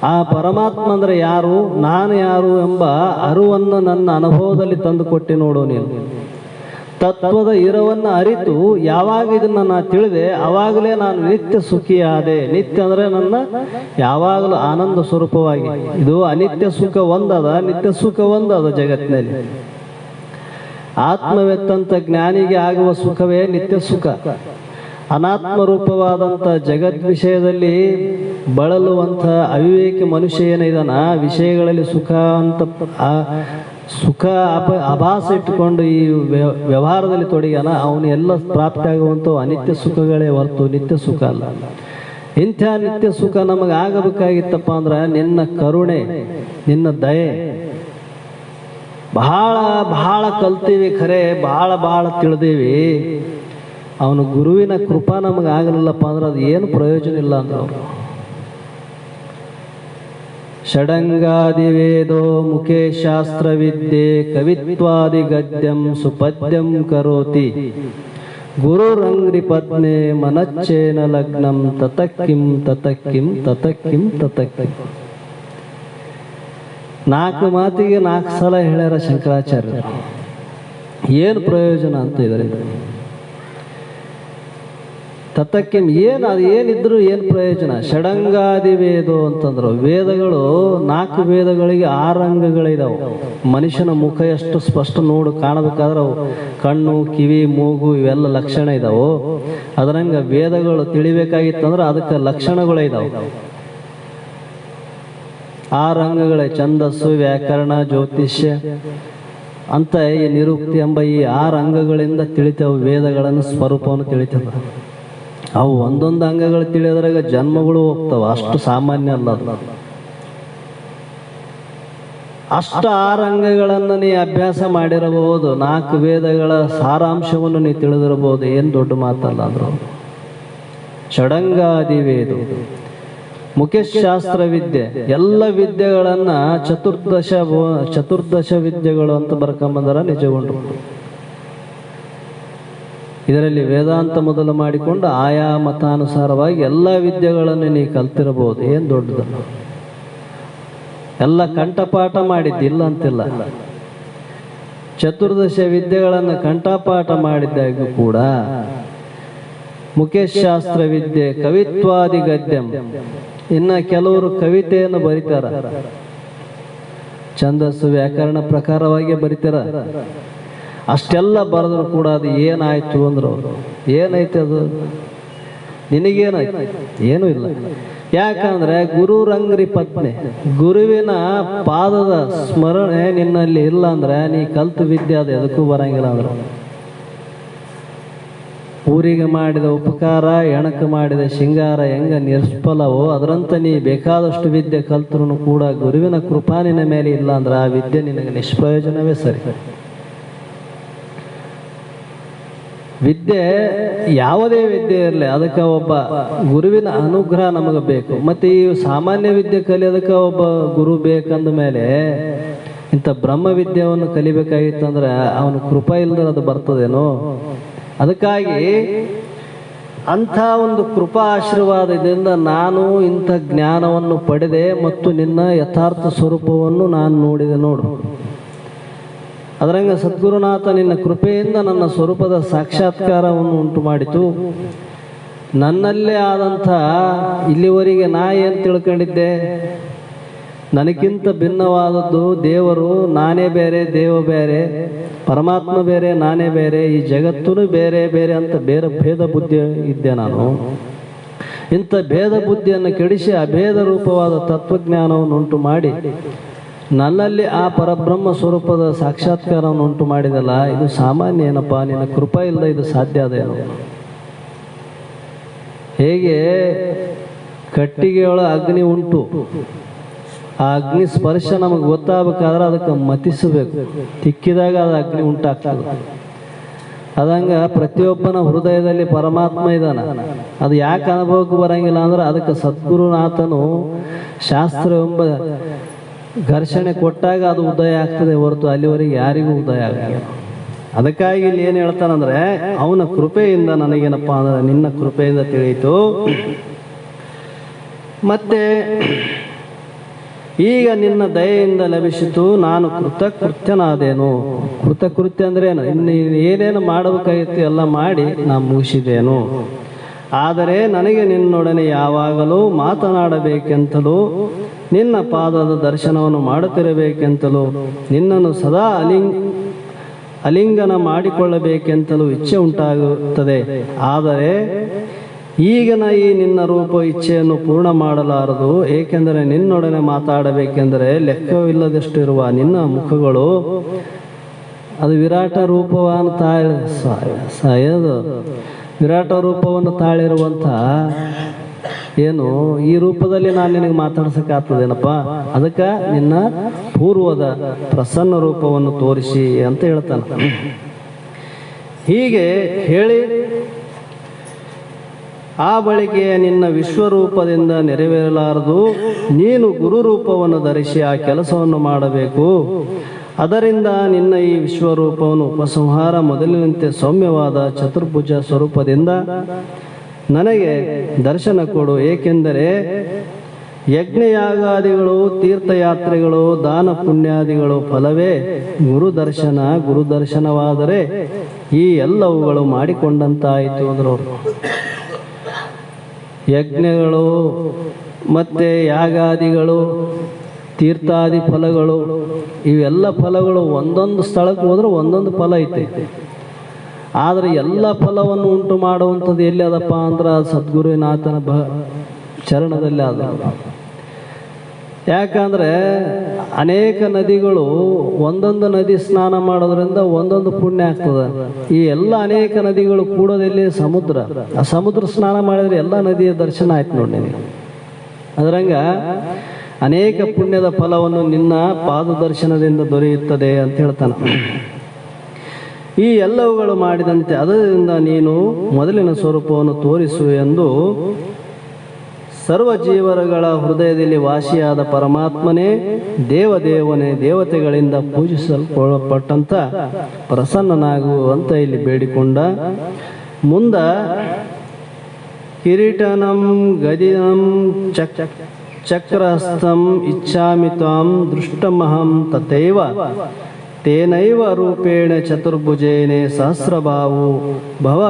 ಆ ಪರಮಾತ್ಮ ಅಂದ್ರೆ ಯಾರು, ನಾನು ಯಾರು ಎಂಬ ಅರಿವನ್ನು ನನ್ನ ಅನುಭವದಲ್ಲಿ ತಂದು ಕೊಟ್ಟೆ ನೋಡು ನೀನು. ತತ್ವದ ಇರವನ್ನು ಅರಿತು ಯಾವಾಗ ಇದನ್ನ ನಾನು ತಿಳಿದೆ ಆವಾಗಲೇ ನಾನು ನಿತ್ಯ ಸುಖಿಯಾದೆ. ನಿತ್ಯ ಅಂದ್ರೆ ನನ್ನ ಯಾವಾಗಲೂ ಆನಂದ ಸ್ವರೂಪವಾಗಿ. ಇದು ಅನಿತ್ಯ ಸುಖ ಒಂದದ, ನಿತ್ಯ ಸುಖ ಒಂದದ ಜಗತ್ತಿನಲ್ಲಿ. ಆತ್ಮವೆತ್ತಂತ ಜ್ಞಾನಿಗೆ ಆಗುವ ಸುಖವೇ ನಿತ್ಯ ಸುಖ. ಅನಾತ್ಮ ರೂಪವಾದಂಥ ಜಗತ್ ವಿಷಯದಲ್ಲಿ ಬಳಲುವಂಥ ಅವಿವೇಕಿ ಮನುಷ್ಯ ಏನಿದಾನ, ವಿಷಯಗಳಲ್ಲಿ ಸುಖ ಅಂತ ಸುಖ ಅಭಾಸ ಇಟ್ಟುಕೊಂಡು ಈ ವ್ಯವಹಾರದಲ್ಲಿ ತೊಡಗ್ಯಾನ, ಅವನು ಎಲ್ಲ ಪ್ರಾಪ್ತಿಯಾಗುವಂಥ ಅನಿತ್ಯ ಸುಖಗಳೇ ಹೊರತು ನಿತ್ಯ ಸುಖ ಅಲ್ಲ. ಇಂಥ ನಿತ್ಯ ಸುಖ ನಮಗೆ ಆಗಬೇಕಾಗಿತ್ತಪ್ಪ ಅಂದ್ರೆ ನಿನ್ನ ಕರುಣೆ, ನಿನ್ನ ದಯೆ. ಬಹಳ ಬಹಳ ಕಲ್ತೀವಿ ಖರೆ, ಬಹಳ ತಿಳಿದೀವಿ. ಅವನು ಗುರುವಿನ ಕೃಪಾ ನಮಗೆ ಆಗಲಿಲ್ಲಪ್ಪ ಅಂದ್ರೆ ಅದು ಏನು ಪ್ರಯೋಜನ ಇಲ್ಲ ಅಂದ್ರೆ ಅವರು ಷಡಂಗಾದಿವೇದೋ ಮುಖೇ ಶಾಸ್ತ್ರವಿದ್ಯೆ ಕವಿತ್ವಾದಿ ಗದ್ಯಂ ಸುಪದ್ಯಂ ಕರೋತಿ ಗುರುರಂಗ್ರಿ ಪತ್ನೆ ಮನಚ್ಚೇನ ಲಗ್ನಂ ತತಕ್ಕಿಂ ತತಕ್ಕಿಂ ತತಕ್ಕಿಂ ತತಕ್ಕಿಂ. 4 ಮಾತಿಗೆ 4 ಸಲ ಹೇಳ್ಯಾರ ಶಂಕರಾಚಾರ್ಯ. ಏನು ಪ್ರಯೋಜನ ಅಂತ ಇದರಿಂದ? ತತಕ್ಕಿಂ ಏನು, ಅದು ಏನಿದ್ರು ಏನು ಪ್ರಯೋಜನ? ಷಡಂಗಾದಿ ವೇದೋ ಅಂತಂದ್ರು, ವೇದಗಳು 4 ವೇದಗಳಿಗೆ 6 ಅಂಗಗಳಿದಾವೆ. ಮನುಷ್ಯನ ಮುಖ ಎಷ್ಟು ಸ್ಪಷ್ಟ ಕಾಣಬೇಕಾದ್ರೆ ಅವು ಕಣ್ಣು, ಕಿವಿ, ಮೂಗು ಇವೆಲ್ಲ ಲಕ್ಷಣ ಇದಾವೆ. ಅದರಂಗ ವೇದಗಳು ತಿಳಿಬೇಕಾಗಿತ್ತಂದ್ರೆ ಅದಕ್ಕೆ ಲಕ್ಷಣಗಳೇ ಇದಾವೆ. 6 ಅಂಗಗಳೇ: ಛಂದಸ್ಸು, ವ್ಯಾಕರಣ, ಜ್ಯೋತಿಷ್ಯ ಅಂತ ಈ ನಿರುಕ್ತಿ ಎಂಬ ಈ 6 ಅಂಗಗಳಿಂದ ತಿಳಿತೇವೆ. ವೇದಗಳನ್ನು ಸ್ವರೂಪವನ್ನು ತಿಳಿತೇವೆ. ಅವು ಒಂದೊಂದು ಅಂಗಗಳು ತಿಳಿಯೋದ್ರಾಗ ಜನ್ಮಗಳು ಹೋಗ್ತಾವ. ಅಷ್ಟು ಸಾಮಾನ್ಯ ಅಲ್ಲ ಅದು. ಅಷ್ಟು 6 ಅಂಗಗಳನ್ನು ನೀ ಅಭ್ಯಾಸ ಮಾಡಿರಬಹುದು. 4 ವೇದಗಳ ಸಾರಾಂಶವನ್ನು ನೀ ತಿಳಿದಿರಬಹುದು. ಏನು ದೊಡ್ಡ ಮಾತಲ್ಲ ಅಂದ್ರು. ಷಡಂಗಾದಿ ವೇದ ಮುಖ್ಯಶಾಸ್ತ್ರ ವಿದ್ಯೆ, ಎಲ್ಲ ವಿದ್ಯೆಗಳನ್ನ ಚತುರ್ದಶ ವಿದ್ಯೆಗಳು ಅಂತ ಬರ್ಕೊಂಬಂದರ ನಿಜಗೊಂಡ್ರು. ಇದರಲ್ಲಿ ವೇದಾಂತ ಮೊದಲು ಮಾಡಿಕೊಂಡು ಆಯಾ ಮತಾನುಸಾರವಾಗಿ ಎಲ್ಲ ವಿದ್ಯೆಗಳನ್ನು ನೀ ಕಲ್ತಿರಬಹುದು. ಏನು ದೊಡ್ಡದಲ್ಲ. ಎಲ್ಲ ಕಂಠಪಾಠ ಮಾಡಿದ್ದಿಲ್ಲ ಅಂತಿಲ್ಲ. ಚತುರ್ದಶ ವಿದ್ಯೆಗಳನ್ನು ಕಂಠಪಾಠ ಮಾಡಿದ್ದಾಗೂ ಕೂಡ ಮುಖ್ಯಶಾಸ್ತ್ರ ವಿದ್ಯೆ ಕವಿತ್ವಾದಿ ಗದ್ಯಂ. ಇನ್ನು ಕೆಲವರು ಕವಿತೆಯನ್ನು ಬರೀತಾರ, ಛಂದಸ್ಸು ವ್ಯಾಕರಣ ಪ್ರಕಾರವಾಗಿ ಬರೀತಾರ. ಅಷ್ಟೆಲ್ಲ ಬರೆದ್ರು ಕೂಡ ಅದು ಏನಾಯ್ತು ಅಂದ್ರು. ಏನೈತೆ ಅದು? ನಿನಗೇನಾಯ್ತು? ಏನೂ ಇಲ್ಲ. ಯಾಕಂದ್ರೆ ಗುರುರಂಗ್ರಿ ಪತ್ನಿ, ಗುರುವಿನ ಪಾದದ ಸ್ಮರಣೆ ನಿನ್ನಲ್ಲಿ ಇಲ್ಲ ಅಂದ್ರೆ ನೀ ಕಲ್ತು ವಿದ್ಯೆ ಅದು ಎದಕ್ಕೂ ಬರಂಗಿಲ್ಲ. ಅಂದ್ರೆ ಊರಿಗೆ ಮಾಡಿದ ಉಪಕಾರ, ಎಣಕ್ಕೆ ಮಾಡಿದ ಶೃಂಗಾರ ಹೆಂಗ ನಿಷ್ಫಲವೋ ಅದರಂತೆ ನೀ ಬೇಕಾದಷ್ಟು ವಿದ್ಯೆ ಕಲ್ತರೂ ಕೂಡ ಗುರುವಿನ ಕೃಪಾ ನಿನ್ನ ಮೇಲೆ ಇಲ್ಲ ಅಂದ್ರೆ ಆ ವಿದ್ಯೆ ನಿನಗೆ ನಿಷ್ಪ್ರಯೋಜನವೇ ಸರಿ. ವಿದ್ಯೆ ಯಾವುದೇ ವಿದ್ಯೆ ಇರಲಿ ಅದಕ್ಕೆ ಒಬ್ಬ ಗುರುವಿನ ಅನುಗ್ರಹ ನಮಗೆ ಬೇಕು. ಮತ್ತೆ ಈ ಸಾಮಾನ್ಯ ವಿದ್ಯೆ ಕಲಿಯೋದಕ್ಕೆ ಒಬ್ಬ ಗುರು ಬೇಕಂದ ಮೇಲೆ ಇಂಥ ಬ್ರಹ್ಮ ವಿದ್ಯೆಯನ್ನು ಕಲಿಬೇಕಾಗಿತ್ತಂದ್ರೆ ಅವನ ಕೃಪಾ ಇಲ್ಲದ್ರೆ ಅದು ಬರ್ತದೇನೋ? ಅದಕ್ಕಾಗಿ ಅಂಥ ಒಂದು ಕೃಪಾ ಆಶೀರ್ವಾದದಿಂದ ನಾನು ಇಂಥ ಜ್ಞಾನವನ್ನು ಪಡೆದೆ ಮತ್ತು ನಿನ್ನ ಯಥಾರ್ಥ ಸ್ವರೂಪವನ್ನು ನಾನು ನೋಡಿದೆ ನೋಡು. ಅದರಂಗ ಸದ್ಗುರುನಾಥ ನಿನ್ನ ಕೃಪೆಯಿಂದ ನನ್ನ ಸ್ವರೂಪದ ಸಾಕ್ಷಾತ್ಕಾರವನ್ನು ಉಂಟು ಮಾಡಿತು. ನನ್ನಲ್ಲೇ ಆದಂಥ ಇಲ್ಲಿವರೆಗೆ ನಾ ಏನು ತಿಳ್ಕೊಂಡಿದ್ದೆ, ನನಗಿಂತ ಭಿನ್ನವಾದದ್ದು ದೇವರು, ನಾನೇ ಬೇರೆ, ದೇವ ಬೇರೆ, ಪರಮಾತ್ಮ ಬೇರೆ, ನಾನೇ ಬೇರೆ, ಈ ಜಗತ್ತೂ ಬೇರೆ ಬೇರೆ ಅಂತ ಭೇದ ಬುದ್ಧಿ ಇದ್ದೆ ನಾನು. ಇಂಥ ಭೇದ ಬುದ್ಧಿಯನ್ನು ಕೆಡಿಸಿ ಅಭೇದ ರೂಪವಾದ ತತ್ವಜ್ಞಾನವನ್ನು ಉಂಟು ಮಾಡಿ ನನ್ನಲ್ಲಿ ಆ ಪರಬ್ರಹ್ಮ ಸ್ವರೂಪದ ಸಾಕ್ಷಾತ್ಕಾರವನ್ನು ಉಂಟು ಮಾಡಿದಲ್ಲ, ಇದು ಸಾಮಾನ್ಯ ಏನಪ್ಪ? ನಿನ್ನ ಕೃಪಾ ಇಲ್ಲ, ಇದು ಸಾಧ್ಯ ಅದೇನು? ಹೇಗೆ ಕಟ್ಟಿಗೆಯೊಳ ಅಗ್ನಿ ಉಂಟು, ಆ ಅಗ್ನಿ ಸ್ಪರ್ಶ ನಮಗೆ ಗೊತ್ತಾಗಬೇಕಾದ್ರೆ ಅದಕ್ಕೆ ಮತಿಸಬೇಕು, ತಿಕ್ಕಿದಾಗ ಅದು ಅಗ್ನಿ ಉಂಟಾಗ್ತದೆ. ಅದಂಗ ಪ್ರತಿಯೊಬ್ಬನ ಹೃದಯದಲ್ಲಿ ಪರಮಾತ್ಮ ಇದ್ದಾನ. ಅದು ಯಾಕೆ ಅನುಭವಕ್ಕೆ ಬರಂಗಿಲ್ಲ ಅಂದ್ರೆ ಅದಕ್ಕೆ ಸದ್ಗುರುನಾಥನು ಶಾಸ್ತ್ರ ಎಂಬ ಘರ್ಷಣೆ ಕೊಟ್ಟಾಗ ಅದು ಉದಯ ಆಗ್ತದೆ ಹೊರತು ಅಲ್ಲಿವರೆಗೆ ಯಾರಿಗೂ ಉದಯ ಆಗಲ್ಲ. ಅದಕ್ಕಾಗಿ ಇಲ್ಲಿ ಏನು ಹೇಳ್ತಾನಂದ್ರೆ ಅವನ ಕೃಪೆಯಿಂದ ನನಗೇನಪ್ಪ ಅಂದ್ರೆ ನಿನ್ನ ಕೃಪೆಯಿಂದ ತಿಳಿಯಿತು. ಮತ್ತೆ ಈಗ ನಿನ್ನ ದಯೆಯಿಂದ ಲಭಿಸಿತು, ನಾನು ಕೃತಕೃತ್ಯನಾದೇನು. ಕೃತಕೃತ್ಯ ಅಂದ್ರೆ ಏನು? ಇನ್ನು ಏನೇನು ಮಾಡಬೇಕಾಗಿತ್ತು ಎಲ್ಲ ಮಾಡಿ ನಾನು ಮುಗಿಸಿದೇನು. ಆದರೆ ನನಗೆ ನಿನ್ನೊಡನೆ ಯಾವಾಗಲೂ ಮಾತನಾಡಬೇಕೆಂತಲೂ ನಿನ್ನ ಪಾದದ ದರ್ಶನವನ್ನು ಮಾಡುತ್ತಿರಬೇಕೆಂತಲೂ ನಿನ್ನನ್ನು ಸದಾ ಅಲಿಂಗನ ಮಾಡಿಕೊಳ್ಳಬೇಕೆಂತಲೂ ಇಚ್ಛೆ ಉಂಟಾಗುತ್ತದೆ. ಆದರೆ ಈಗಿನ ಈ ನಿನ್ನ ರೂಪ ಇಚ್ಛೆಯನ್ನು ಪೂರ್ಣ ಮಾಡಲಾರದು. ಏಕೆಂದರೆ ನಿನ್ನೊಡನೆ ಮಾತಾಡಬೇಕೆಂದರೆ ಲೆಕ್ಕವಿಲ್ಲದಷ್ಟು ಇರುವ ನಿನ್ನ ಮುಖಗಳು ಅದು ವಿರಾಟ ರೂಪವನ್ನು ವಿರಾಟ ರೂಪವನ್ನು ತಾಳಿರುವಂಥ ಏನು ಈ ರೂಪದಲ್ಲಿ ನಾನು ನಿನಗೆ ಮಾತಾಡ್ಸಕ್ಕಾಗ್ತದೇನಪ್ಪ? ಅದಕ್ಕೆ ನಿನ್ನ ಪೂರ್ವದ ಪ್ರಸನ್ನ ರೂಪವನ್ನು ತೋರಿಸಿ ಅಂತ ಹೇಳ್ತಾನೆ. ಹೀಗೆ ಹೇಳಿ ಆ ಬಳಿಕೆ ನಿನ್ನ ವಿಶ್ವರೂಪದಿಂದ ನೆರವೇರಲಾರದು. ನೀನು ಗುರುರೂಪವನ್ನು ಧರಿಸಿ ಆ ಕೆಲಸವನ್ನು ಮಾಡಬೇಕು. ಅದರಿಂದ ನಿನ್ನ ಈ ವಿಶ್ವರೂಪವನ್ನು ಉಪಸಂಹಾರ ಮೊದಲಿನಂತೆ ಸೌಮ್ಯವಾದ ಚತುರ್ಭುಜ ಸ್ವರೂಪದಿಂದ ನನಗೆ ದರ್ಶನ ಕೊಡು. ಏಕೆಂದರೆ ಯಜ್ಞಯಾಗಾದಿಗಳು, ತೀರ್ಥಯಾತ್ರೆಗಳು, ದಾನ ಪುಣ್ಯಾದಿಗಳು ಫಲವೇ ಗುರುದರ್ಶನ. ಗುರುದರ್ಶನವಾದರೆ ಈ ಎಲ್ಲವುಗಳು ಮಾಡಿಕೊಂಡಂತಾಯಿತು ಅಂದರು. ಯಜ್ಞಗಳು ಮತ್ತು ಯಾಗಾದಿಗಳು, ತೀರ್ಥಾದಿ ಫಲಗಳು, ಇವೆಲ್ಲ ಫಲಗಳು ಒಂದೊಂದು ಸ್ಥಳಕ್ಕೆ ಹೋದ್ರೆ ಒಂದೊಂದು ಫಲ ಐತೆ. ಆದರೆ ಎಲ್ಲ ಫಲವನ್ನು ಉಂಟು ಮಾಡುವಂಥದ್ದು ಎಲ್ಲಿ ಅದಪ್ಪ ಅಂದ್ರೆ ಸದ್ಗುರುನಾಥನ ಚರಣದಲ್ಲಿ ಅದ. ಯಾಕಂದರೆ ಅನೇಕ ನದಿಗಳು ಒಂದೊಂದು ನದಿ ಸ್ನಾನ ಮಾಡೋದ್ರಿಂದ ಒಂದೊಂದು ಪುಣ್ಯ ಆಗ್ತದೆ. ಈ ಎಲ್ಲ ಅನೇಕ ನದಿಗಳು ಕೂಡೋದೆಲ್ಲಿ ಸಮುದ್ರ. ಆ ಸಮುದ್ರ ಸ್ನಾನ ಮಾಡಿದರೆ ಎಲ್ಲ ನದಿಯ ದರ್ಶನ ಆಯ್ತು ನೋಡಿ ನಿನಗೆ. ಅದರಂಗ ಅನೇಕ ಪುಣ್ಯದ ಫಲವನ್ನು ನಿನ್ನ ಪಾದ ದರ್ಶನದಿಂದ ದೊರೆಯುತ್ತದೆ ಅಂತ ಹೇಳ್ತಾನೆ. ಈ ಎಲ್ಲವುಗಳು ಮಾಡಿದಂತೆ ಅದರಿಂದ ನೀನು ಮೊದಲಿನ ಸ್ವರೂಪವನ್ನು ತೋರಿಸು ಎಂದು ಸರ್ವ ಜೀವರಗಳ ಹೃದಯದಲ್ಲಿ ವಾಸಿಯಾದ ಪರಮಾತ್ಮನೇ, ದೇವದೇವನೇ, ದೇವತೆಗಳಿಂದ ಪೂಜಿಸಲ್ಪಟ್ಟಂತ ಪ್ರಸನ್ನನಾಗುವಂತ ಇಲ್ಲಿ ಬೇಡಿಕೊಂಡ. ಮುಂದ ಕಿರೀಟನಂ ಗದಿನಂ ಚಕ್ರಹಸ್ತಂ ಇಚ್ಛಾಮಿ ತ್ವಾಂ ದೃಷ್ಟಮಹಂ ತಥೈವ ತೇನೈವ ರೂಪೇಣ ಚತುರ್ಭುಜೇನೆ ಸಹಸ್ರಭಾವು ಭವ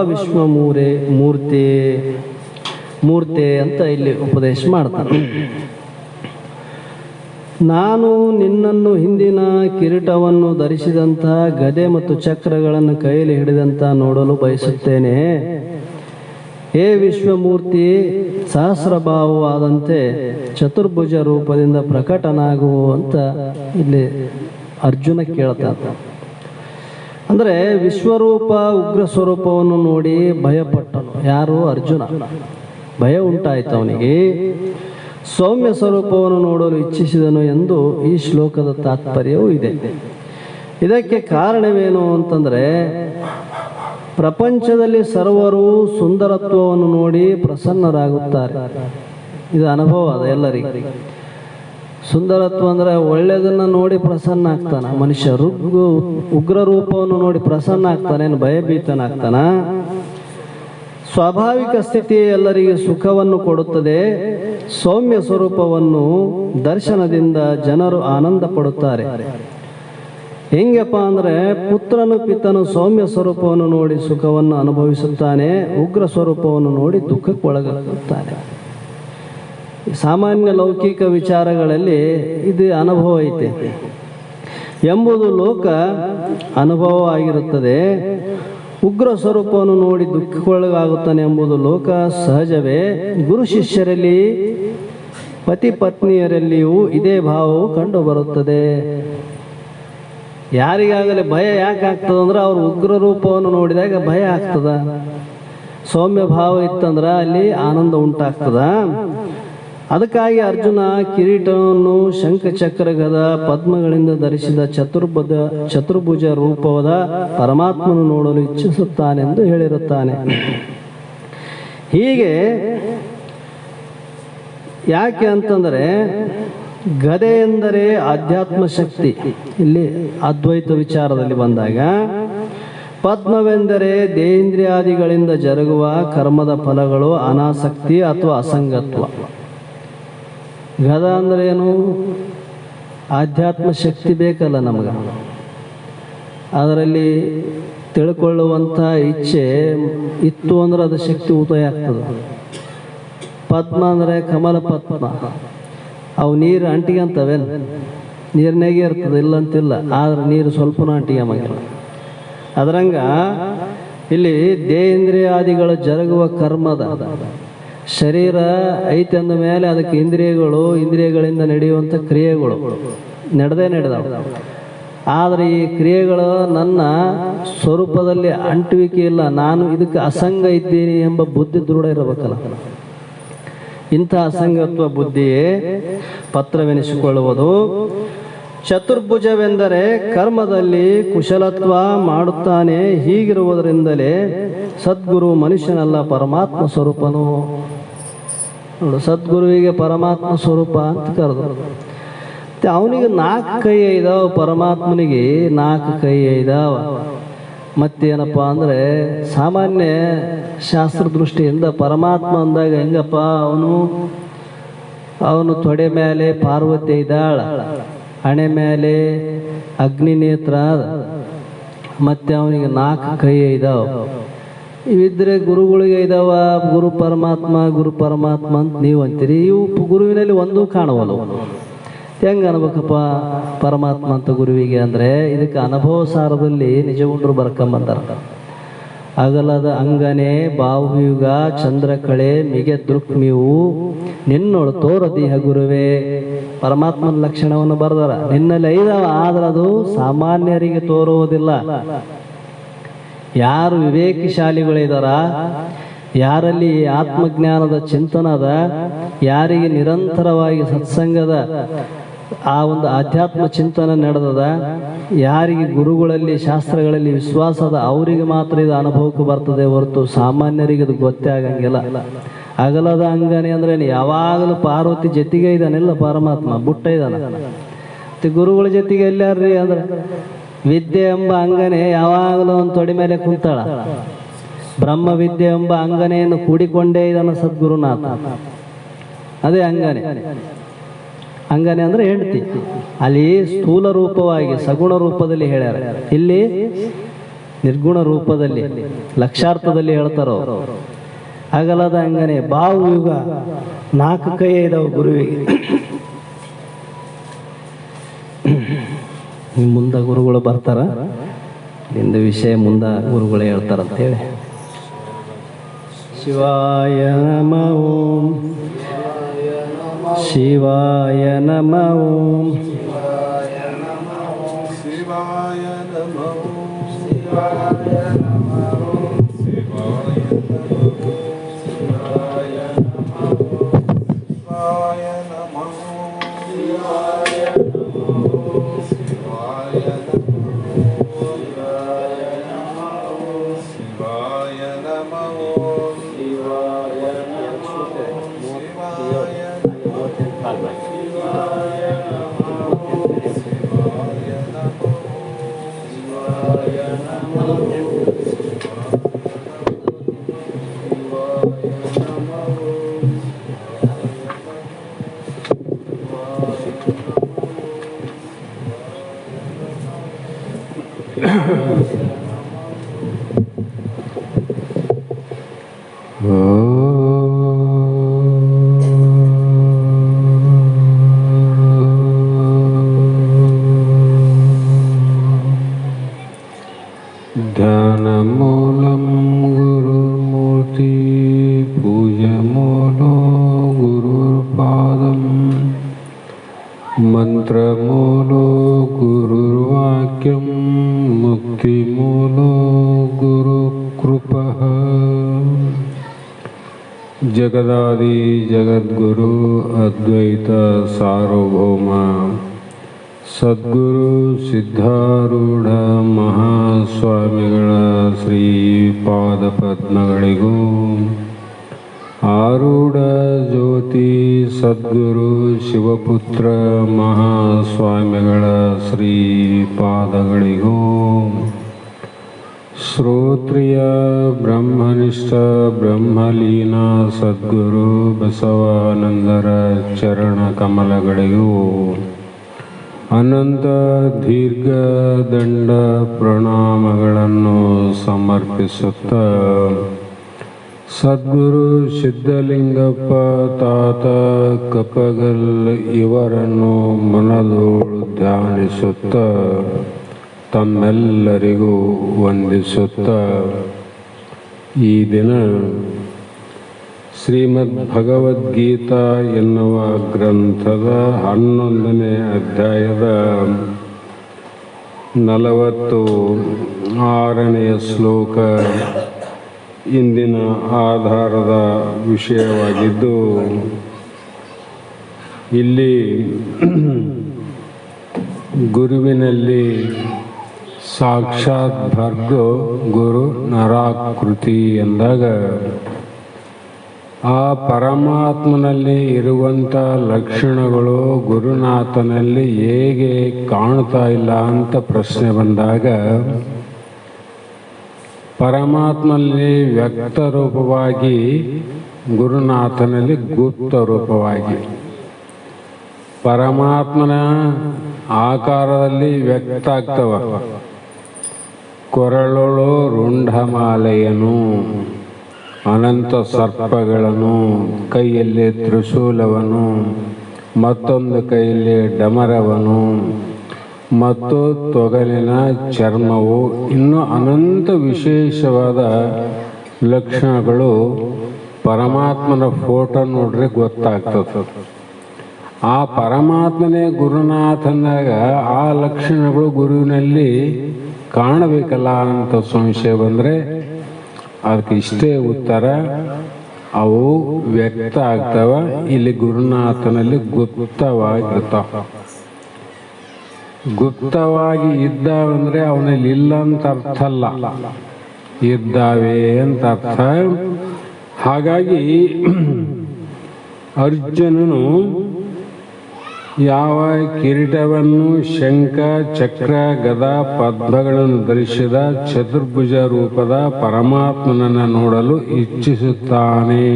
ಮೂರ್ತೆ ಅಂತ ಇಲ್ಲಿ ಉಪದೇಶ ಮಾಡ್ತಾನೆ. ನಾನು ನಿನ್ನನ್ನು ಹಿಂದಿನ ಕಿರೀಟವನ್ನು ಧರಿಸಿದಂಥ ಗದೆ ಮತ್ತು ಚಕ್ರಗಳನ್ನು ಕೈಯಲ್ಲಿ ಹಿಡಿದಂಥ ನೋಡಲು ಬಯಸುತ್ತೇನೆ. ಹೇ ವಿಶ್ವಮೂರ್ತಿ, ಸಹಸ್ರಭಾವವಾದಂತೆ ಚತುರ್ಭುಜ ರೂಪದಿಂದ ಪ್ರಕಟನಾಗುವಂತ ಇಲ್ಲಿ ಅರ್ಜುನ ಕೇಳ್ತಾನೆ. ಅಂದರೆ ವಿಶ್ವರೂಪ ಉಗ್ರ ಸ್ವರೂಪವನ್ನು ನೋಡಿ ಭಯಪಟ್ಟನು. ಯಾರು? ಅರ್ಜುನ. ಭಯ ಉಂಟಾಯಿತು ಅವನಿಗೆ. ಸೌಮ್ಯ ಸ್ವರೂಪವನ್ನು ನೋಡಲು ಇಚ್ಛಿಸಿದನು ಎಂದು ಈ ಶ್ಲೋಕದ ತಾತ್ಪರ್ಯವೂ ಇದೆ. ಇದಕ್ಕೆ ಕಾರಣವೇನು ಅಂತಂದರೆ, ಪ್ರಪಂಚದಲ್ಲಿ ಸರ್ವರು ಸುಂದರತ್ವವನ್ನು ನೋಡಿ ಪ್ರಸನ್ನರಾಗುತ್ತಾರೆ. ಇದು ಅನುಭವ ಅದ ಎಲ್ಲರಿಗೆ. ಸುಂದರತ್ವ ಅಂದರೆ ಒಳ್ಳೆಯದನ್ನು ನೋಡಿ ಪ್ರಸನ್ನ ಆಗ್ತಾನ ಮನುಷ್ಯ. ಉಗ್ರ ರೂಪವನ್ನು ನೋಡಿ ಪ್ರಸನ್ನ ಆಗ್ತಾನೆ, ಭಯಭೀತನಾಗ್ತಾನ. ಸ್ವಾಭಾವಿಕ ಸ್ಥಿತಿ ಎಲ್ಲರಿಗೆ ಸುಖವನ್ನು ಕೊಡುತ್ತದೆ. ಸೌಮ್ಯ ಸ್ವರೂಪವನ್ನು ದರ್ಶನದಿಂದ ಜನರು ಆನಂದ ಪಡುತ್ತಾರೆ. ಹೆಂಗಪ್ಪ ಅಂದರೆ, ಪುತ್ರನು ಪಿತನು ಸೌಮ್ಯ ಸ್ವರೂಪವನ್ನು ನೋಡಿ ಸುಖವನ್ನು ಅನುಭವಿಸುತ್ತಾನೆ, ಉಗ್ರ ಸ್ವರೂಪವನ್ನು ನೋಡಿ ದುಃಖಕ್ಕೆ ಒಳಗಾಗುತ್ತಾನೆ. ಸಾಮಾನ್ಯ ಲೌಕಿಕ ವಿಚಾರಗಳಲ್ಲಿ ಇದು ಅನುಭವ ಐತೆ ಎಂಬುದು ಲೋಕ ಅನುಭವ ಆಗಿರುತ್ತದೆ. ಉಗ್ರ ಸ್ವರೂಪವನ್ನು ನೋಡಿ ದುಃಖಕ್ಕೊಳಗಾಗುತ್ತಾನೆ ಎಂಬುದು ಲೋಕ ಸಹಜವೇ. ಗುರು ಶಿಷ್ಯರಲ್ಲಿ, ಪತಿ ಪತ್ನಿಯರಲ್ಲಿಯೂ ಇದೇ ಭಾವವು ಕಂಡು ಬರುತ್ತದೆ. ಯಾರಿಗಾಗಲೇ ಭಯ ಯಾಕೆ ಆಗ್ತದಂದ್ರೆ, ಅವ್ರ ಉಗ್ರ ರೂಪವನ್ನು ನೋಡಿದಾಗ ಭಯ ಆಗ್ತದ. ಸೌಮ್ಯ ಭಾವ ಇತ್ತಂದ್ರೆ ಅಲ್ಲಿ ಆನಂದ ಉಂಟಾಗ್ತದ. ಅದಕ್ಕಾಗಿ ಅರ್ಜುನ ಕಿರೀಟವನ್ನು ಶಂಖಚಕ್ರ ಗದ ಪದ್ಮಗಳಿಂದ ಧರಿಸಿದ ಚತುರ್ಭುಜ ರೂಪವಾದ ಪರಮಾತ್ಮನು ನೋಡಲು ಇಚ್ಛಿಸುತ್ತಾನೆಂದು ಹೇಳಿರುತ್ತಾನೆ. ಹೀಗೆ ಯಾಕೆ ಅಂತಂದರೆ, ಗದೆ ಎಂದರೆ ಆಧ್ಯಾತ್ಮ ಶಕ್ತಿ. ಇಲ್ಲಿ ಅದ್ವೈತ ವಿಚಾರದಲ್ಲಿ ಬಂದಾಗ, ಪದ್ಮವೆಂದರೆ ದೇಹೇಂದ್ರಿಯಾದಿಗಳಿಂದ ಜರುಗುವ ಕರ್ಮದ ಫಲಗಳು, ಅನಾಸಕ್ತಿ ಅಥವಾ ಅಸಂಗತ್ವ. ಗದ ಅಂದ್ರೆ ಏನು? ಆಧ್ಯಾತ್ಮ ಶಕ್ತಿ ಬೇಕಲ್ಲ ನಮಗೆ. ಅದರಲ್ಲಿ ತಿಳ್ಕೊಳ್ಳುವಂಥ ಇಚ್ಛೆ ಇತ್ತು ಅಂದ್ರೆ ಅದು ಶಕ್ತಿ ಉದಯ ಆಗ್ತದೆ. ಪದ್ಮ ಅಂದರೆ ಕಮಲ ಪದ್ಮ. ಅವು ನೀರು ಅಂಟಿಗೆ ನೀರಿನಾಗೆ ಇರ್ತದೆ, ಇಲ್ಲಂತಿಲ್ಲ. ಆದ್ರೆ ನೀರು ಸ್ವಲ್ಪನೂ ಅಂಟಿಗೆ ಮಗಿಲ್ಲ. ಅದರಂಗ ಇಲ್ಲಿ ದೇಹೇಂದ್ರಿಯಾದಿಗಳ ಜರುಗುವ ಕರ್ಮದ ಶರೀರ ಐತೆ ಅಂದ ಮೇಲೆ ಅದಕ್ಕೆ ಇಂದ್ರಿಯಗಳಿಂದ ನಡೆಯುವಂಥ ಕ್ರಿಯೆಗಳು ನಡೆದಾವ. ಆದರೆ ಈ ಕ್ರಿಯೆಗಳು ನನ್ನ ಸ್ವರೂಪದಲ್ಲಿ ಅಂಟುವಿಕೆ ಇಲ್ಲ, ನಾನು ಇದಕ್ಕೆ ಅಸಂಗ ಇದ್ದೀನಿ ಎಂಬ ಬುದ್ಧಿ ದೃಢ ಇರಬೇಕಲ್ಲ. ಇಂಥ ಅಸಂಗತ್ವ ಬುದ್ಧಿಯೇ ಪತ್ರವೆನಿಸಿಕೊಳ್ಳುವುದು. ಚತುರ್ಭುಜವೆಂದರೆ ಕರ್ಮದಲ್ಲಿ ಕುಶಲತ್ವ ಮಾಡುತ್ತಾನೆ. ಹೀಗಿರುವುದರಿಂದಲೇ ಸದ್ಗುರು ಮನುಷ್ಯನಲ್ಲ, ಪರಮಾತ್ಮ ಸ್ವರೂಪನು. ನೋಡು, ಸದ್ಗುರುವಿಗೆ ಪರಮಾತ್ಮ ಸ್ವರೂಪ ಅಂತ ಕರೆದು, ಅವನಿಗೆ 4 ಕೈ ಇದಾವ, ಪರಮಾತ್ಮನಿಗೆ 4 ಕೈ ಇದಾವ. ಮತ್ತೇನಪ್ಪ ಅಂದರೆ, ಸಾಮಾನ್ಯ ಶಾಸ್ತ್ರ ದೃಷ್ಟಿಯಿಂದ ಪರಮಾತ್ಮ ಅಂದಾಗ ಹೆಂಗಪ್ಪ, ಅವನು ತೊಡೆ ಮೇಲೆ ಪಾರ್ವತಿ ಇದ್ದಾಳ, ಹಣೆ ಮೇಲೆ ಅಗ್ನಿ ನೇತ್ರ, ಮತ್ತೆ ಅವನಿಗೆ 4 ಕೈ ಇದಾವ. ಇವಿದ್ರೆ ಗುರುಗಳಿಗೆ ಇದಾವ, ಗುರು ಪರಮಾತ್ಮ ಅಂತ ನೀವು ಅಂತೀರಿ. ಇವು ಗುರುವಿನಲ್ಲಿ ಒಂದೂ ಕಾಣವಲ್ಲ. ಹೆಂಗೆ ಅನ್ಬೇಕಪ್ಪ ಪರಮಾತ್ಮ ಅಂತ ಗುರುವಿಗೆ ಅಂದರೆ, ಇದಕ್ಕೆ ಅನುಭವ ಸಾರದಲ್ಲಿ ನಿಜಗುಂಡ್ರು ಬರ್ಕೊಂಬಂದಾರ. ಅಗಲದ ಅಂಗನೆ ಬಾಹುಯುಗ ಚಂದ್ರಕಳೆ ಮಿಗೆ ದೃಕ್ಮಿವು ನಿನ್ನೊಳು ತೋರ ದೇಹ ಗುರುವೇ. ಪರಮಾತ್ಮನ ಲಕ್ಷಣವನ್ನು ಬರೆದಾರ. ನಿನ್ನಲ್ಲಿ ಐದವ, ಆದ್ರೆ ಅದು ಸಾಮಾನ್ಯರಿಗೆ ತೋರುವುದಿಲ್ಲ. ಯಾರು ವಿವೇಕಿಶಾಲಿಗಳಿದಾರ, ಯಾರಲ್ಲಿ ಆತ್ಮಜ್ಞಾನದ ಚಿಂತನದ, ಯಾರಿಗೆ ನಿರಂತರವಾಗಿ ಸತ್ಸಂಗದ ಆ ಒಂದು ಆಧ್ಯಾತ್ಮ ಚಿಂತನೆ ನಡೆದದ, ಯಾರಿಗೆ ಗುರುಗಳಲ್ಲಿ ಶಾಸ್ತ್ರಗಳಲ್ಲಿ ವಿಶ್ವಾಸದ, ಅವರಿಗೆ ಮಾತ್ರ ಇದು ಅನುಭವಕ್ಕೆ ಬರ್ತದೆ ಹೊರತು ಸಾಮಾನ್ಯರಿಗೆ ಇದು ಗೊತ್ತೇ ಆಗಂಗಿಲ್ಲ. ಅಗಲದ ಅಂಗನೆ ಅಂದ್ರೆ ಯಾವಾಗಲೂ ಪಾರ್ವತಿ ಜೊತೆಗೆ ಇದ್ದಾನಿಲ್ಲ ಪರಮಾತ್ಮ, ಬುಟ್ಟ ಇದ್ದಾನ. ಮತ್ತೆ ಗುರುಗಳ ಜೊತೆಗೆ ಎಲ್ಲಾರ್ರಿ ಅಂದ್ರೆ, ವಿದ್ಯೆ ಎಂಬ ಅಂಗನೆ ಯಾವಾಗಲೂ ಒಂದು ತೊಡೆ ಮೇಲೆ ಕುಂತಾಳ. ಬ್ರಹ್ಮ ವಿದ್ಯೆ ಎಂಬ ಅಂಗನೆಯನ್ನು ಕೂಡಿಕೊಂಡೇ ಇದ್ದಾನ ಸದ್ಗುರುನಾಥ. ಅದೇ ಅಂಗನೆ. ಅಂಗನೆ ಅಂದ್ರೆ ಹೆಂಡತಿ. ಅಲ್ಲಿ ಸ್ಥೂಲ ರೂಪವಾಗಿ ಸಗುಣ ರೂಪದಲ್ಲಿ ಹೇಳ್ಯಾರ, ಇಲ್ಲಿ ನಿರ್ಗುಣ ರೂಪದಲ್ಲಿ ಲಕ್ಷಾರ್ಥದಲ್ಲಿ ಹೇಳ್ತಾರೋ. ಅಗಲದ ಅಂಗನೆ ಬಾವು ಯುಗ 4 ಕೈ ಇದಾವ ಗುರುವಿಗೆ. ಮುಂದ ಗುರುಗಳು ಬರ್ತಾರ, ನಿಂದ ವಿಷಯ ಮುಂದ ಗುರುಗಳೇ ಹೇಳ್ತಾರಂತ ಹೇಳಿ. ಶಿವಾಯ ನಮಃ ಓಂ, ಶಿವಾಯ ನಮಃ ಓಂ, ಶಿವಾಯ ನಮಃ ಶಿವಾಯ ನಮಃ ಶಿವಾಯ ನಮಃ ಶಿವಾಯ ನಮಃ ಶಿವಾಯ ನಮಃ ಶಿವಾಯ ನಮಃ ಶಿವಾಯ ध्यानमूलं गुरुर्मूर्ति पूजमूलो गुरुर्पादं मंत्रमूलो गुरुर्वाक्यं मुक्तिमूलो गुरुकृपः जगदादि जगद्गुरु अद्वैत सार्वभौम ಸದ್ಗುರು ಸಿದ್ಧಾರೂಢ ಮಹಾಸ್ವಾಮಿಗಳ ಶ್ರೀಪಾದ ಪದ್ಮಗಳಿಗೂ, ಆರೂಢ ಜ್ಯೋತಿ ಸದ್ಗುರು ಶಿವಪುತ್ರ ಮಹಾಸ್ವಾಮಿಗಳ ಶ್ರೀಪಾದಗಳಿಗೂ, ಶ್ರೋತ್ರಿಯ ಬ್ರಹ್ಮನಿಷ್ಠ ಬ್ರಹ್ಮಲೀನ ಸದ್ಗುರು ಬಸವಾನಂದರ ಚರಣ ಕಮಲಗಳಿಗೂ ಅನಂತ ದೀರ್ಘ ದಂಡ ಪ್ರಣಾಮಗಳನ್ನು ಸಮರ್ಪಿಸುತ್ತ, ಸದ್ಗುರು ಸಿದ್ಧಲಿಂಗಪ್ಪ ತಾತ ಕಪ್ಪಗಲ್ ಇವರನ್ನು ಮನದೋಳು ಧ್ಯಾನಿಸುತ್ತ, ತಮ್ಮೆಲ್ಲರಿಗೂ ವಂದಿಸುತ್ತ, ಈ ದಿನ ಶ್ರೀಮದ್ ಭಗವದ್ಗೀತಾ ಎನ್ನುವ ಗ್ರಂಥದ 11ನೇ ಅಧ್ಯಾಯದ 46ನೆಯ ಶ್ಲೋಕ ಇಂದಿನ ಆಧಾರದ ವಿಷಯವಾಗಿದ್ದು, ಇಲ್ಲಿ ಗುರುವಿನಲ್ಲಿ ಸಾಕ್ಷಾತ್ ಭರ್ಗೋ ಗುರು ನರಾಕೃತಿ ಎಂದಾಗ ಆ ಪರಮಾತ್ಮನಲ್ಲಿ ಇರುವಂಥ ಲಕ್ಷಣಗಳು ಗುರುನಾಥನಲ್ಲಿ ಹೇಗೆ ಕಾಣ್ತಾ ಇಲ್ಲ ಅಂತ ಪ್ರಶ್ನೆ ಬಂದಾಗ, ಪರಮಾತ್ಮನಲ್ಲಿ ವ್ಯಕ್ತ ರೂಪವಾಗಿ, ಗುರುನಾಥನಲ್ಲಿ ಗುಪ್ತ ರೂಪವಾಗಿ. ಪರಮಾತ್ಮನ ಆಕಾರದಲ್ಲಿ ವ್ಯಕ್ತ ಆಗ್ತವ. ಕೊರಳೊಳು ರುಂಢಮಾಲೆಯನು, ಅನಂತ ಸರ್ಪಗಳನ್ನು, ಕೈಯಲ್ಲಿ ತ್ರಿಶೂಲವನು, ಮತ್ತೊಂದು ಕೈಯಲ್ಲಿ ಡಮರವನು, ಮತ್ತು ತೊಗಲಿನ ಚರ್ಮವು, ಇನ್ನೂ ಅನಂತ ವಿಶೇಷವಾದ ಲಕ್ಷಣಗಳು ಪರಮಾತ್ಮನ ಫೋಟೋ ನೋಡ್ರೆ ಗೊತ್ತಾಗ್ತದೆ. ಆ ಪರಮಾತ್ಮನೇ ಗುರುನಾಥನಾಗ ಆ ಲಕ್ಷಣಗಳು ಗುರುವಿನಲ್ಲಿ ಕಾಣಬೇಕಲ್ಲ ಅಂತ ಸಂಶಯ ಬಂದರೆ ಅದಕ್ಕೆ ಇಷ್ಟೇ ಉತ್ತರ, ಅವು ವ್ಯಕ್ತ ಆಗ್ತವ. ಇಲ್ಲಿ ಗುರುನಾಥನಲ್ಲಿ ಗುಪ್ತವಾಗಿರ್ತಾವ. ಗುಪ್ತವಾಗಿ ಇದ್ದಾವಂದ್ರೆ ಅವನಲ್ಲಿ ಇಲ್ಲ ಅಂತ ಅರ್ಥ ಅಲ್ಲ, ಇದ್ದಾವೆ ಅಂತ ಅರ್ಥ. ಹಾಗಾಗಿ ಅರ್ಜುನನು ಯಾವ ಕಿರೀಟವನ್ನು, ಶಂಖ, ಚಕ್ರ, ಗದಾ, ಪದ್ಮಗಳನ್ನು ಧರಿಸಿದ ಚತುರ್ಭುಜ ರೂಪದ ಪರಮಾತ್ಮನನ್ನು ನೋಡಲು ಇಚ್ಛಿಸುತ್ತಾನೆ.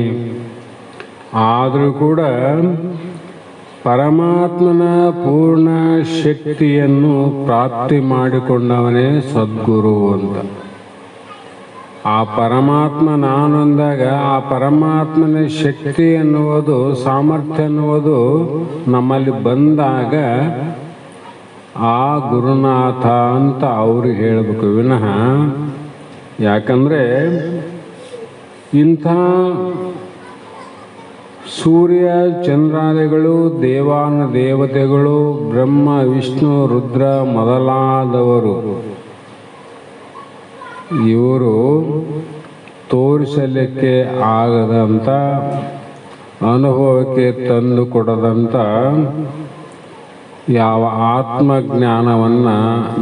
ಆದರೂ ಕೂಡ ಪರಮಾತ್ಮನ ಪೂರ್ಣ ಶಕ್ತಿಯನ್ನು ಪ್ರಾಪ್ತಿ ಮಾಡಿಕೊಂಡವನೇ ಸದ್ಗುರು ಅಂತ. ಆ ಪರಮಾತ್ಮ ನಾನು ಅಂದಾಗ ಆ ಪರಮಾತ್ಮನ ಶಕ್ತಿ ಎನ್ನುವುದು, ಸಾಮರ್ಥ್ಯ ಎನ್ನುವುದು ನಮ್ಮಲ್ಲಿ ಬಂದಾಗ ಆ ಗುರುನಾಥ ಅಂತ ಅವರು ಹೇಳಬೇಕು ವಿನಃ. ಯಾಕಂದರೆ ಇಂಥ ಸೂರ್ಯ ಚಂದ್ರಾದಿಗಳು, ದೇವಾನ ದೇವತೆಗಳು, ಬ್ರಹ್ಮ ವಿಷ್ಣು ರುದ್ರ ಮೊದಲಾದವರು ಇವರು ತೋರಿಸಲಿಕ್ಕೆ ಆಗದಂಥ, ಅನುಭವಕ್ಕೆ ತಂದು ಕೊಡದಂಥ ಯಾವ ಆತ್ಮಜ್ಞಾನವನ್ನು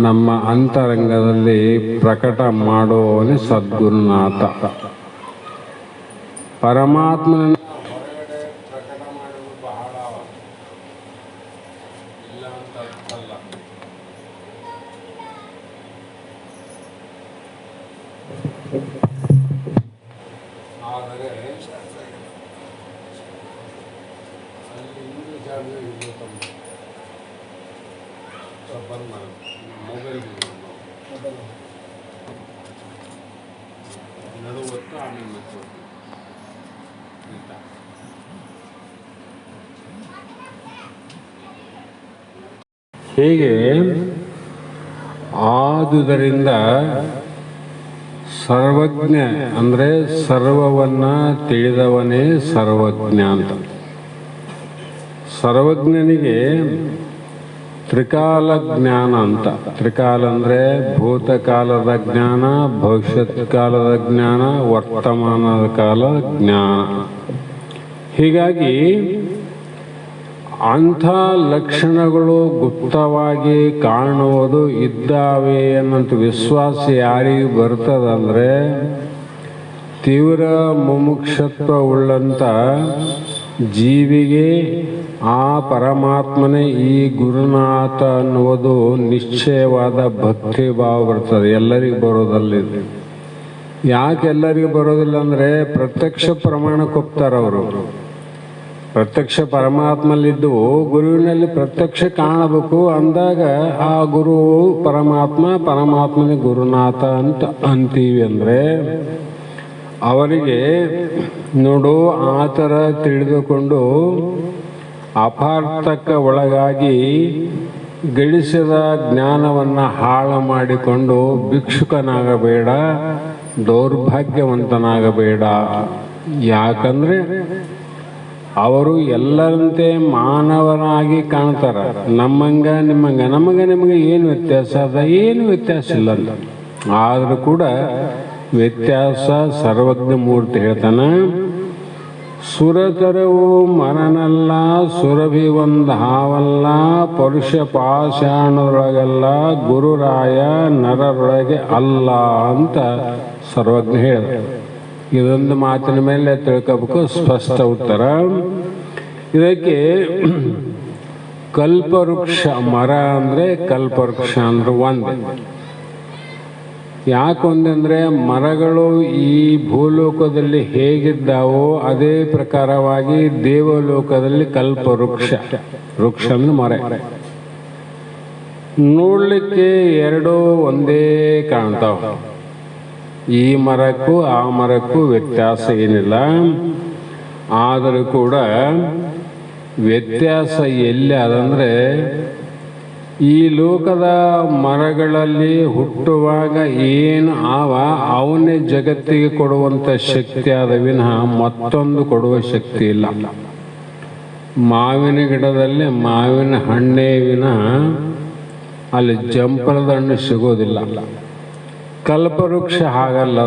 ನಮ್ಮ ಅಂತರಂಗದಲ್ಲಿ ಪ್ರಕಟ ಮಾಡುವವನೇ ಸದ್ಗುರುನಾಥ. ಪರಮಾತ್ಮನ ಪ್ರಕಟ ಮಾಡುವುದು ಬಹಳ ಇಲ್ಲ ಅಂತ ಅರ್ಥಲ್ಲ. ಆದರೆ ಅಲ್ಲಿ ಇನ್ನೂ ಜಾಗ ಮೊಬೈಲ್ ನಡುವತ್ತು ಆಮೇಲೆ ಮತ್ತೆ ಹೀಗೆ ಆದುದರಿಂದ ಸರ್ವಜ್ಞ ಅಂದರೆ ಸರ್ವವನ್ನ ತಿಳಿದವನೇ ಸರ್ವಜ್ಞ ಅಂತ. ಸರ್ವಜ್ಞನಿಗೆ ತ್ರಿಕಾಲ ಜ್ಞಾನ ಅಂತ. ತ್ರಿಕಾಲ ಅಂದರೆ ಭೂತಕಾಲದ ಜ್ಞಾನ, ಭವಿಷ್ಯತ್ ಕಾಲದ ಜ್ಞಾನ, ವರ್ತಮಾನದ ಕಾಲದ ಜ್ಞಾನ. ಹೀಗಾಗಿ ಅಂಥ ಲಕ್ಷಣಗಳು ಗುಪ್ತವಾಗಿ ಕಾಣುವುದು ಇದ್ದಾವೆ ಅನ್ನೋಂಥ ವಿಶ್ವಾಸ ಯಾರಿಗೆ ಬರ್ತದಂದರೆ ತೀವ್ರ ಮುಮುಕ್ಷತ್ವ ಉಳ್ಳಂಥ ಜೀವಿಗೆ ಆ ಪರಮಾತ್ಮನೇ ಈ ಗುರುನಾಥ ಅನ್ನುವುದು ನಿಶ್ಚಯವಾದ ಭಕ್ತಿ ಭಾವ ಬರ್ತದೆ. ಎಲ್ಲರಿಗೂ ಬರೋದಲ್ಲಿದೆ. ಯಾಕೆ ಎಲ್ಲರಿಗೂ ಬರೋದಿಲ್ಲ ಅಂದರೆ ಪ್ರತ್ಯಕ್ಷ ಪ್ರಮಾಣಕ್ಕೆ ಹೋಗ್ತಾರೆ ಅವರು. ಪ್ರತ್ಯಕ್ಷ ಪರಮಾತ್ಮಲ್ಲಿದ್ದು ಗುರುವಿನಲ್ಲಿ ಪ್ರತ್ಯಕ್ಷ ಕಾಣಬೇಕು ಅಂದಾಗ ಆ ಗುರು ಪರಮಾತ್ಮ, ಪರಮಾತ್ಮನೇ ಗುರುನಾಥ ಅಂತ ಅಂತೀವಿ. ಅಂದರೆ ಅವರಿಗೆ ನೋಡು ಆ ಥರ ತಿಳಿದುಕೊಂಡು ಅಪಾರ್ಥಕ್ಕೆ ಒಳಗಾಗಿ ಗಳಿಸಿದ ಜ್ಞಾನವನ್ನು ಹಾಳು ಮಾಡಿಕೊಂಡು ಭಿಕ್ಷುಕನಾಗಬೇಡ, ದೌರ್ಭಾಗ್ಯವಂತನಾಗಬೇಡ. ಯಾಕಂದರೆ ಅವರು ಎಲ್ಲರಂತೆ ಮಾನವನಾಗಿ ಕಾಣ್ತಾರೆ. ನಮ್ಮಂಗ ನಿಮಗೆ ಏನು ವ್ಯತ್ಯಾಸ ಅದ? ಏನು ವ್ಯತ್ಯಾಸ ಇಲ್ಲ ಅಂತ. ಆದರೂ ಕೂಡ ವ್ಯತ್ಯಾಸ ಸರ್ವಜ್ಞ ಮೂರ್ತಿ ಹೇಳ್ತಾನೆ, ಸುರತರವು ಮರನಲ್ಲ, ಸುರಭಿ ಒಂದು ಹಾವಲ್ಲ, ಪರುಷ ಪಾಷಾಣದೊಳಗಲ್ಲ, ಗುರುರಾಯ ನರರೊಳಗೆ ಅಲ್ಲ ಅಂತ ಸರ್ವಜ್ಞ ಹೇಳಿದ. ಇದೊಂದು ಮಾತಿನ ಮೇಲೆ ತಿಳ್ಕೋಬೇಕು ಸ್ಪಷ್ಟ ಉತ್ತರ. ಇದಕ್ಕೆ ಕಲ್ಪವೃಕ್ಷ, ಮರ ಅಂದರೆ ಕಲ್ಪವೃಕ್ಷ ಅಂದ್ರೆ ಒಂದು. ಯಾಕೊಂದಂದರೆ ಮರಗಳು ಈ ಭೂಲೋಕದಲ್ಲಿ ಹೇಗಿದ್ದಾವೋ ಅದೇ ಪ್ರಕಾರವಾಗಿ ದೇವಲೋಕದಲ್ಲಿ ಕಲ್ಪವೃಕ್ಷ, ವೃಕ್ಷ ಅಂದ್ರೆ ಮರ. ನೋಡಲಿಕ್ಕೆ ಎರಡೂ ಒಂದೇ ಕಾಣ್ತಾವ. ಈ ಮರಕ್ಕೂ ಆ ಮರಕ್ಕೂ ವ್ಯತ್ಯಾಸ ಏನಿಲ್ಲ. ಆದರೂ ಕೂಡ ವ್ಯತ್ಯಾಸ ಎಲ್ಲಿ ಅದಂದರೆ, ಈ ಲೋಕದ ಮರಗಳಲ್ಲಿ ಹುಟ್ಟುವಾಗ ಏನು ಅವನೇ ಜಗತ್ತಿಗೆ ಕೊಡುವಂಥ ಶಕ್ತಿ ಆದ ವಿನಃ ಮತ್ತೊಂದು ಕೊಡುವ ಶಕ್ತಿ ಇಲ್ಲ. ಮಾವಿನ ಗಿಡದಲ್ಲಿ ಮಾವಿನ ಹಣ್ಣೇ ವಿನಃ ಅಲ್ಲಿ ಜಂಪಲದ ಹಣ್ಣು ಸಿಗೋದಿಲ್ಲ. ಕಲ್ಪವೃಕ್ಷ ಹಾಗಲ್ಲ.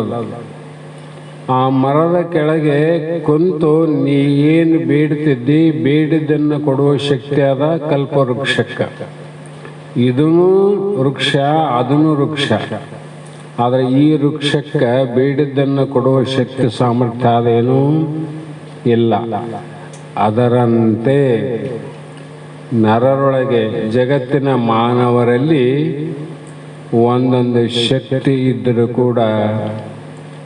ಆ ಮರದ ಕೆಳಗೆ ಕುಂತು ನೀ ಏನು ಬೇಡ್ತಿದ್ದಿ, ಬೇಡಿದ್ದನ್ನು ಕೊಡುವ ಶಕ್ತಿ ಆದ ಕಲ್ಪವೃಕ್ಷಕ್ಕೆ. ಇದೂ ವೃಕ್ಷ, ಅದೂ ವೃಕ್ಷ. ಆದರೆ ಈ ವೃಕ್ಷಕ್ಕೆ ಬೇಡಿದ್ದನ್ನು ಕೊಡುವ ಶಕ್ತಿ ಸಾಮರ್ಥ್ಯ ಅದೇನೂ ಇಲ್ಲ. ಅದರಂತೆ ನರರೊಳಗೆ, ಜಗತ್ತಿನ ಮಾನವರಲ್ಲಿ ಒಂದೊಂದು ಶಕ್ತಿ ಇದ್ದರೂ ಕೂಡ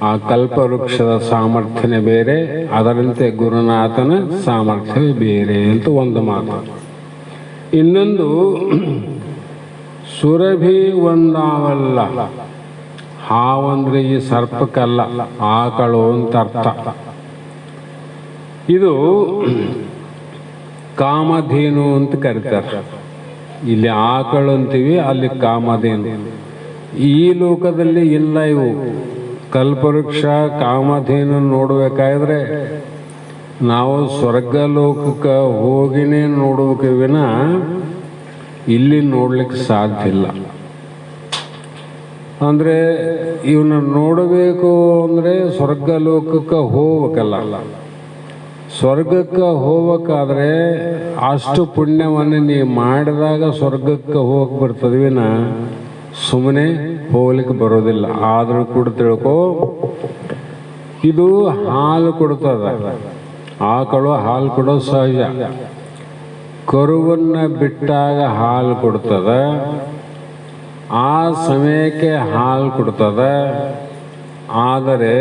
ಆ ಕಲ್ಪವೃಕ್ಷದ ಸಾಮರ್ಥ್ಯನೇ ಬೇರೆ, ಅದರಂತೆ ಗುರುನಾಥನ ಸಾಮರ್ಥ್ಯವೇ ಬೇರೆ ಅಂತ ಒಂದು ಮಾತು. ಇನ್ನೊಂದು, ಸುರಭಿ ಒಂದಾವಲ್ಲ. ಹಾವಂದ್ರೆ ಈ ಸರ್ಪಕ್ಕಲ್ಲ, ಆಕಳು ಅಂತ ಅರ್ಥ. ಇದು ಕಾಮಧೇನು ಅಂತ ಕರೀತಾರೆ. ಇಲ್ಲಿ ಆಕಳು ಅಂತೀವಿ, ಅಲ್ಲಿ ಕಾಮಧೇನು. ಈ ಲೋಕದಲ್ಲಿ ಇಲ್ಲ ಇವು. ಕಲ್ಪವೃಕ್ಷ, ಕಾಮಧೇನು ನೋಡಬೇಕಾದ್ರೆ ನಾವು ಸ್ವರ್ಗ ಲೋಕಕ್ಕೆ ಹೋಗಿನೇ ನೋಡಬೇಕು ವಿನ ಇಲ್ಲಿ ನೋಡ್ಲಿಕ್ಕೆ ಸಾಧ್ಯ ಇಲ್ಲ. ಅಂದರೆ ಇವನ್ನ ನೋಡಬೇಕು ಅಂದರೆ ಸ್ವರ್ಗ ಲೋಕಕ್ಕೆ ಹೋಗ್ಬೇಕಲ್ಲ. ಸ್ವರ್ಗಕ್ಕೆ ಹೋಗ್ಬೇಕಾದ್ರೆ ಅಷ್ಟು ಪುಣ್ಯವನ್ನು ನೀವು ಮಾಡಿದಾಗ ಸ್ವರ್ಗಕ್ಕೆ ಹೋಗಿ ಬರ್ತದೆ ವಿನ ಸುಮ್ಮನೆ ಹೋಗ್ಲಿಕ್ಕೆ ಬರೋದಿಲ್ಲ. ಆದರೂ ಕೂಡ ತಿಳ್ಕೊ, ಇದು ಹಾಲು ಕೊಡ್ತದ. ಆಕಳು ಹಾಲು ಕೊಡೋದು ಸಹಜ. ಕರುವನ್ನು ಬಿಟ್ಟಾಗ ಹಾಲು ಕೊಡ್ತದ, ಆ ಸಮಯಕ್ಕೆ ಹಾಲು ಕೊಡ್ತದ. ಆದರೆ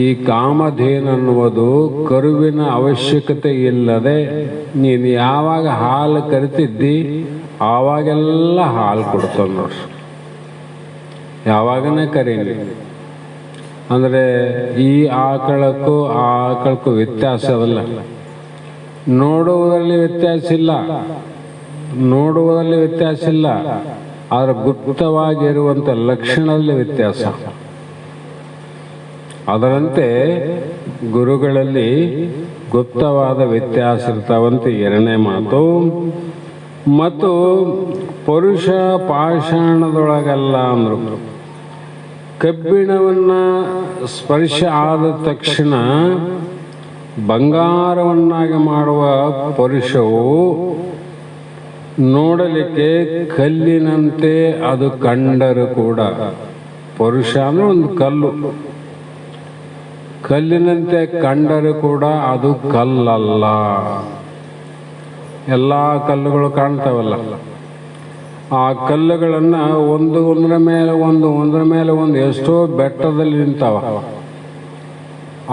ಈ ಕಾಮಧೇನು ಅನ್ನುವುದು ಕರುವಿನ ಅವಶ್ಯಕತೆ ಇಲ್ಲದೆ ನೀನು ಯಾವಾಗ ಹಾಲು ಕರಿತಿದ್ದಿ ಆವಾಗೆಲ್ಲ ಹಾಲು ಕೊಡ್ತದೆ ನೋಡ್ರಿ. ಯಾವಾಗನೇ ಕರೀಲಿ. ಅಂದರೆ ಈ ಆಕಳಕ್ಕೂ ಆ ಆಕಳಕ್ಕೂ ವ್ಯತ್ಯಾಸ ಅದಲ್ಲ. ನೋಡುವುದರಲ್ಲಿ ವ್ಯತ್ಯಾಸ ಇಲ್ಲ, ನೋಡುವುದರಲ್ಲಿ ವ್ಯತ್ಯಾಸ ಇಲ್ಲ. ಆದರೆ ಗುಪ್ತವಾಗಿರುವಂಥ ಲಕ್ಷಣದಲ್ಲಿ ವ್ಯತ್ಯಾಸ. ಅದರಂತೆ ಗುರುಗಳಲ್ಲಿ ಗುಪ್ತವಾದ ವ್ಯತ್ಯಾಸ ಇರ್ತಾವಂತೆ ಎರಡನೇ ಮಾತು. ಮತ್ತು ಪುರುಷ ಪಾಷಾಣದೊಳಗಲ್ಲ ಅಂದರು. ಕಬ್ಬಿಣವನ್ನು ಸ್ಪರ್ಶ ಆದ ತಕ್ಷಣ ಬಂಗಾರವನ್ನಾಗಿ ಮಾಡುವ ಪುರುಷವು ನೋಡಲಿಕ್ಕೆ ಕಲ್ಲಿನಂತೆ ಅದು ಕಂಡರೂ ಕೂಡ, ಪುರುಷ ಅಂದ್ರೆ ಒಂದು ಕಲ್ಲು, ಕಲ್ಲಿನಂತೆ ಕಂಡರೂ ಕೂಡ ಅದು ಕಲ್ಲಲ್ಲ. ಎಲ್ಲ ಕಲ್ಲುಗಳು ಕಾಣ್ತಾವಲ್ಲ, ಆ ಕಲ್ಲುಗಳನ್ನು ಒಂದರ ಮೇಲೆ ಒಂದು ಎಷ್ಟೋ ಬೆಟ್ಟದಲ್ಲಿ ನಿಂತಾವ.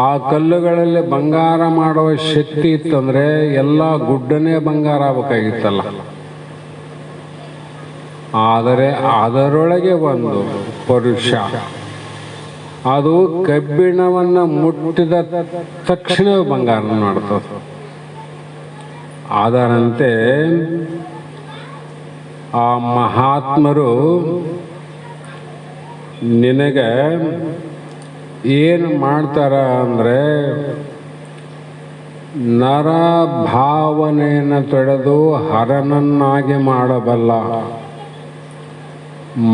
ಆ ಕಲ್ಲುಗಳಲ್ಲಿ ಬಂಗಾರ ಮಾಡುವ ಶಕ್ತಿ ಇತ್ತಂದ್ರೆ ಎಲ್ಲ ಗುಡ್ಡನೇ ಬಂಗಾರ ಆಗಬೇಕಾಗಿತ್ತಲ್ಲ. ಆದರೆ ಅದರೊಳಗೆ ಒಂದು ಪುರುಷ, ಅದು ಕಬ್ಬಿಣವನ್ನು ಮುಟ್ಟಿದ ತಕ್ಷಣ ಬಂಗಾರ ಮಾಡ್ತದೆ. ಅದರಂತೆ ಆ ಮಹಾತ್ಮರು ನಿನಗೆ ಏನು ಮಾಡ್ತಾರ ಅಂದರೆ, ನರ ಭಾವನೆಯನ್ನು ತೊಡೆದು ಹರನನ್ನಾಗಿ ಮಾಡಬಲ್ಲ,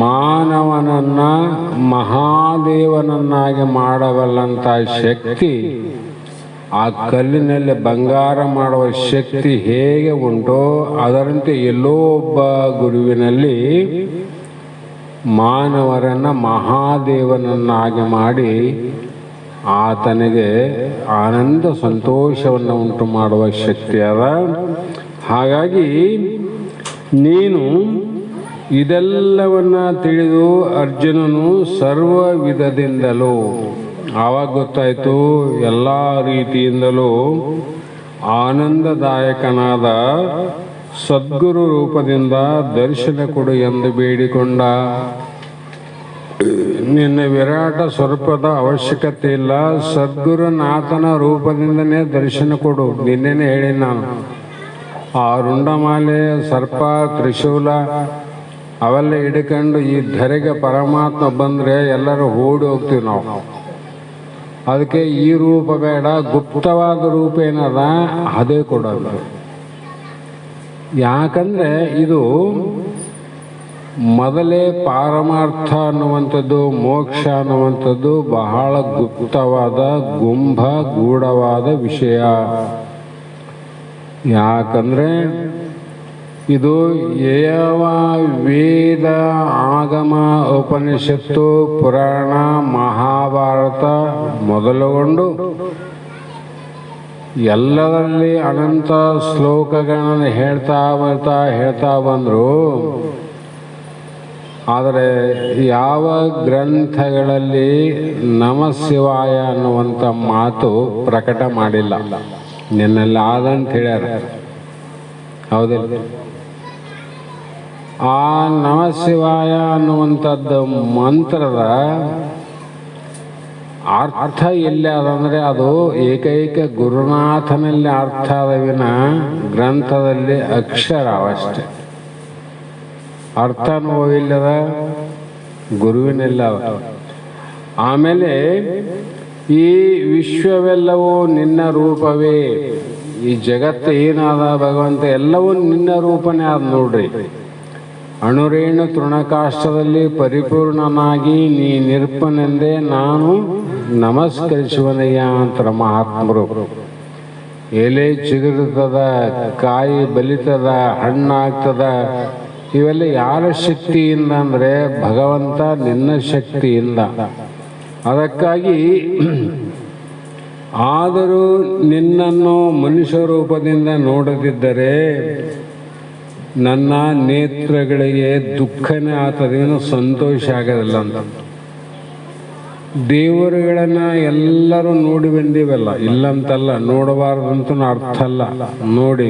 ಮಾನವನನ್ನ ಮಹಾದೇವನನ್ನಾಗಿ ಮಾಡಬಲ್ಲಂಥ ಶಕ್ತಿ ಆ ಕಲ್ಲಿನಲ್ಲಿ ಬಂಗಾರ ಮಾಡುವ ಶಕ್ತಿ ಹೇಗೆ ಉಂಟೋ ಅದರಂತೆ ಎಲ್ಲೋ ಒಬ್ಬ ಗುರುವಿನಲ್ಲಿ ಮಾನವರನ್ನು ಮಹಾದೇವನನ್ನಾಗಿ ಮಾಡಿ ಆತನಿಗೆ ಆನಂದ ಸಂತೋಷವನ್ನು ಉಂಟು ಮಾಡುವ ಶಕ್ತಿ ಅದ. ಹಾಗಾಗಿ ನೀನು ಇದೆಲ್ಲವನ್ನ ತಿಳಿದು ಅರ್ಜುನನು ಸರ್ವ ವಿಧದಿಂದಲೂ, ಆವಾಗ ಗೊತ್ತಾಯಿತು ಎಲ್ಲ ರೀತಿಯಿಂದಲೂ ಆನಂದದಾಯಕನಾದ ಸದ್ಗುರು ರೂಪದಿಂದ ದರ್ಶನ ಕೊಡು ಎಂದು ಬೇಡಿಕೊಂಡ. ನಿನ್ನ ವಿರಾಟ ಸ್ವರೂಪದ ಅವಶ್ಯಕತೆ ಇಲ್ಲ, ಸದ್ಗುರುನಾಥನ ರೂಪದಿಂದನೇ ದರ್ಶನ ಕೊಡು. ನಿನ್ನೆನೇ ಹೇಳಿ ನಾನು, ಆ ರುಂಡಮಾಲೆ, ಸರ್ಪ, ತ್ರಿಶೂಲ ಅವೆಲ್ಲ ಹಿಡ್ಕೊಂಡು ಈ ಧರೆಗೆ ಪರಮಾತ್ಮ ಬಂದರೆ ಎಲ್ಲರೂ ಓಡಿ ಹೋಗ್ತೀವಿ ನಾವು. ಅದಕ್ಕೆ ಈ ರೂಪ ಬೇಡ, ಗುಪ್ತವಾದ ರೂಪ ಏನದ ಅದೇ ಕೊಡೋದು. ಯಾಕಂದರೆ ಇದು ಮೊದಲೇ ಪಾರಮಾರ್ಥ ಅನ್ನುವಂಥದ್ದು, ಮೋಕ್ಷ ಅನ್ನುವಂಥದ್ದು ಬಹಳ ಗುಪ್ತವಾದ ಗೂಢವಾದ ವಿಷಯ. ಯಾಕಂದರೆ ಇದು ಯಾವ ವೇದ, ಆಗಮ, ಉಪನಿಷತ್ತು, ಪುರಾಣ, ಮಹಾಭಾರತ ಮೊದಲುಗೊಂಡು ಎಲ್ಲರಲ್ಲಿ ಅನಂತ ಶ್ಲೋಕಗಳನ್ನು ಹೇಳ್ತಾ ಬಂದರು. ಆದರೆ ಯಾವ ಗ್ರಂಥಗಳಲ್ಲಿ ನಮಃಶಿವಾಯ ಅನ್ನುವಂಥ ಮಾತು ಪ್ರಕಟ ಮಾಡಿಲ್ಲ. ನಿನ್ನೆಲ್ಲ ಆದಂತ ಹೇಳ್ಯಾರ, ಹೌದಿಲ್ಲ? ಆ ನಮಃಶಿವಾಯ ಅನ್ನುವಂಥದ್ದು ಮಂತ್ರದ ಅರ್ಥ ಎಲ್ಲಿ ಅದಂದರೆ ಅದು ಏಕೈಕ ಗುರುನಾಥನಲ್ಲಿ ಅರ್ಥ ಅದವಿನ ಗ್ರಂಥದಲ್ಲಿ ಅಕ್ಷರ ಅವಷ್ಟೆ. ಅರ್ಥನೂ ಇಲ್ಲದ ಗುರುವಿನೆಲ್ಲ. ಆಮೇಲೆ ಈ ವಿಶ್ವವೆಲ್ಲವೂ ನಿನ್ನ ರೂಪವೇ, ಈ ಜಗತ್ತು ಏನಾದ ಭಗವಂತ ಎಲ್ಲವೂ ನಿನ್ನ ರೂಪನೇ ಆದ ನೋಡ್ರಿ. ಅಣುರೇಣು ತೃಣಕಾಷ್ಟದಲ್ಲಿ ಪರಿಪೂರ್ಣನಾಗಿ ನೀ ನಿರ್ಪನೆಂದೇ ನಾನು ನಮಸ್ಕರಿಸುವನಯ್ಯ ಅಂತರ ಮಹಾತ್ಮರು. ಎಲೆ ಚಿಗುರುತ್ತದ, ಕಾಯಿ ಬಲಿತದ, ಹಣ್ಣಾಗ್ತದ, ಇವೆಲ್ಲ ಯಾರ ಶಕ್ತಿಯಿಂದ ಅಂದರೆ ಭಗವಂತ ನಿನ್ನ ಶಕ್ತಿಯಿಂದ. ಅದಕ್ಕಾಗಿ ಆದರೂ ನಿನ್ನನ್ನು ಮನುಷ್ಯ ರೂಪದಿಂದ ನೋಡದಿದ್ದರೆ ನನ್ನ ನೇತ್ರಗಳಿಗೆ ದುಃಖನೇ ಆತದೇನು ಸಂತೋಷ ಆಗೋದಿಲ್ಲ ಅಂತ. ದೇವರುಗಳನ್ನು ಎಲ್ಲರೂ ನೋಡಿ ಬಂದೀವಲ್ಲ, ಇಲ್ಲಂತಲ್ಲ, ನೋಡಬಾರ್ದಂತ ಅರ್ಥ ಅಲ್ಲ, ನೋಡಿ.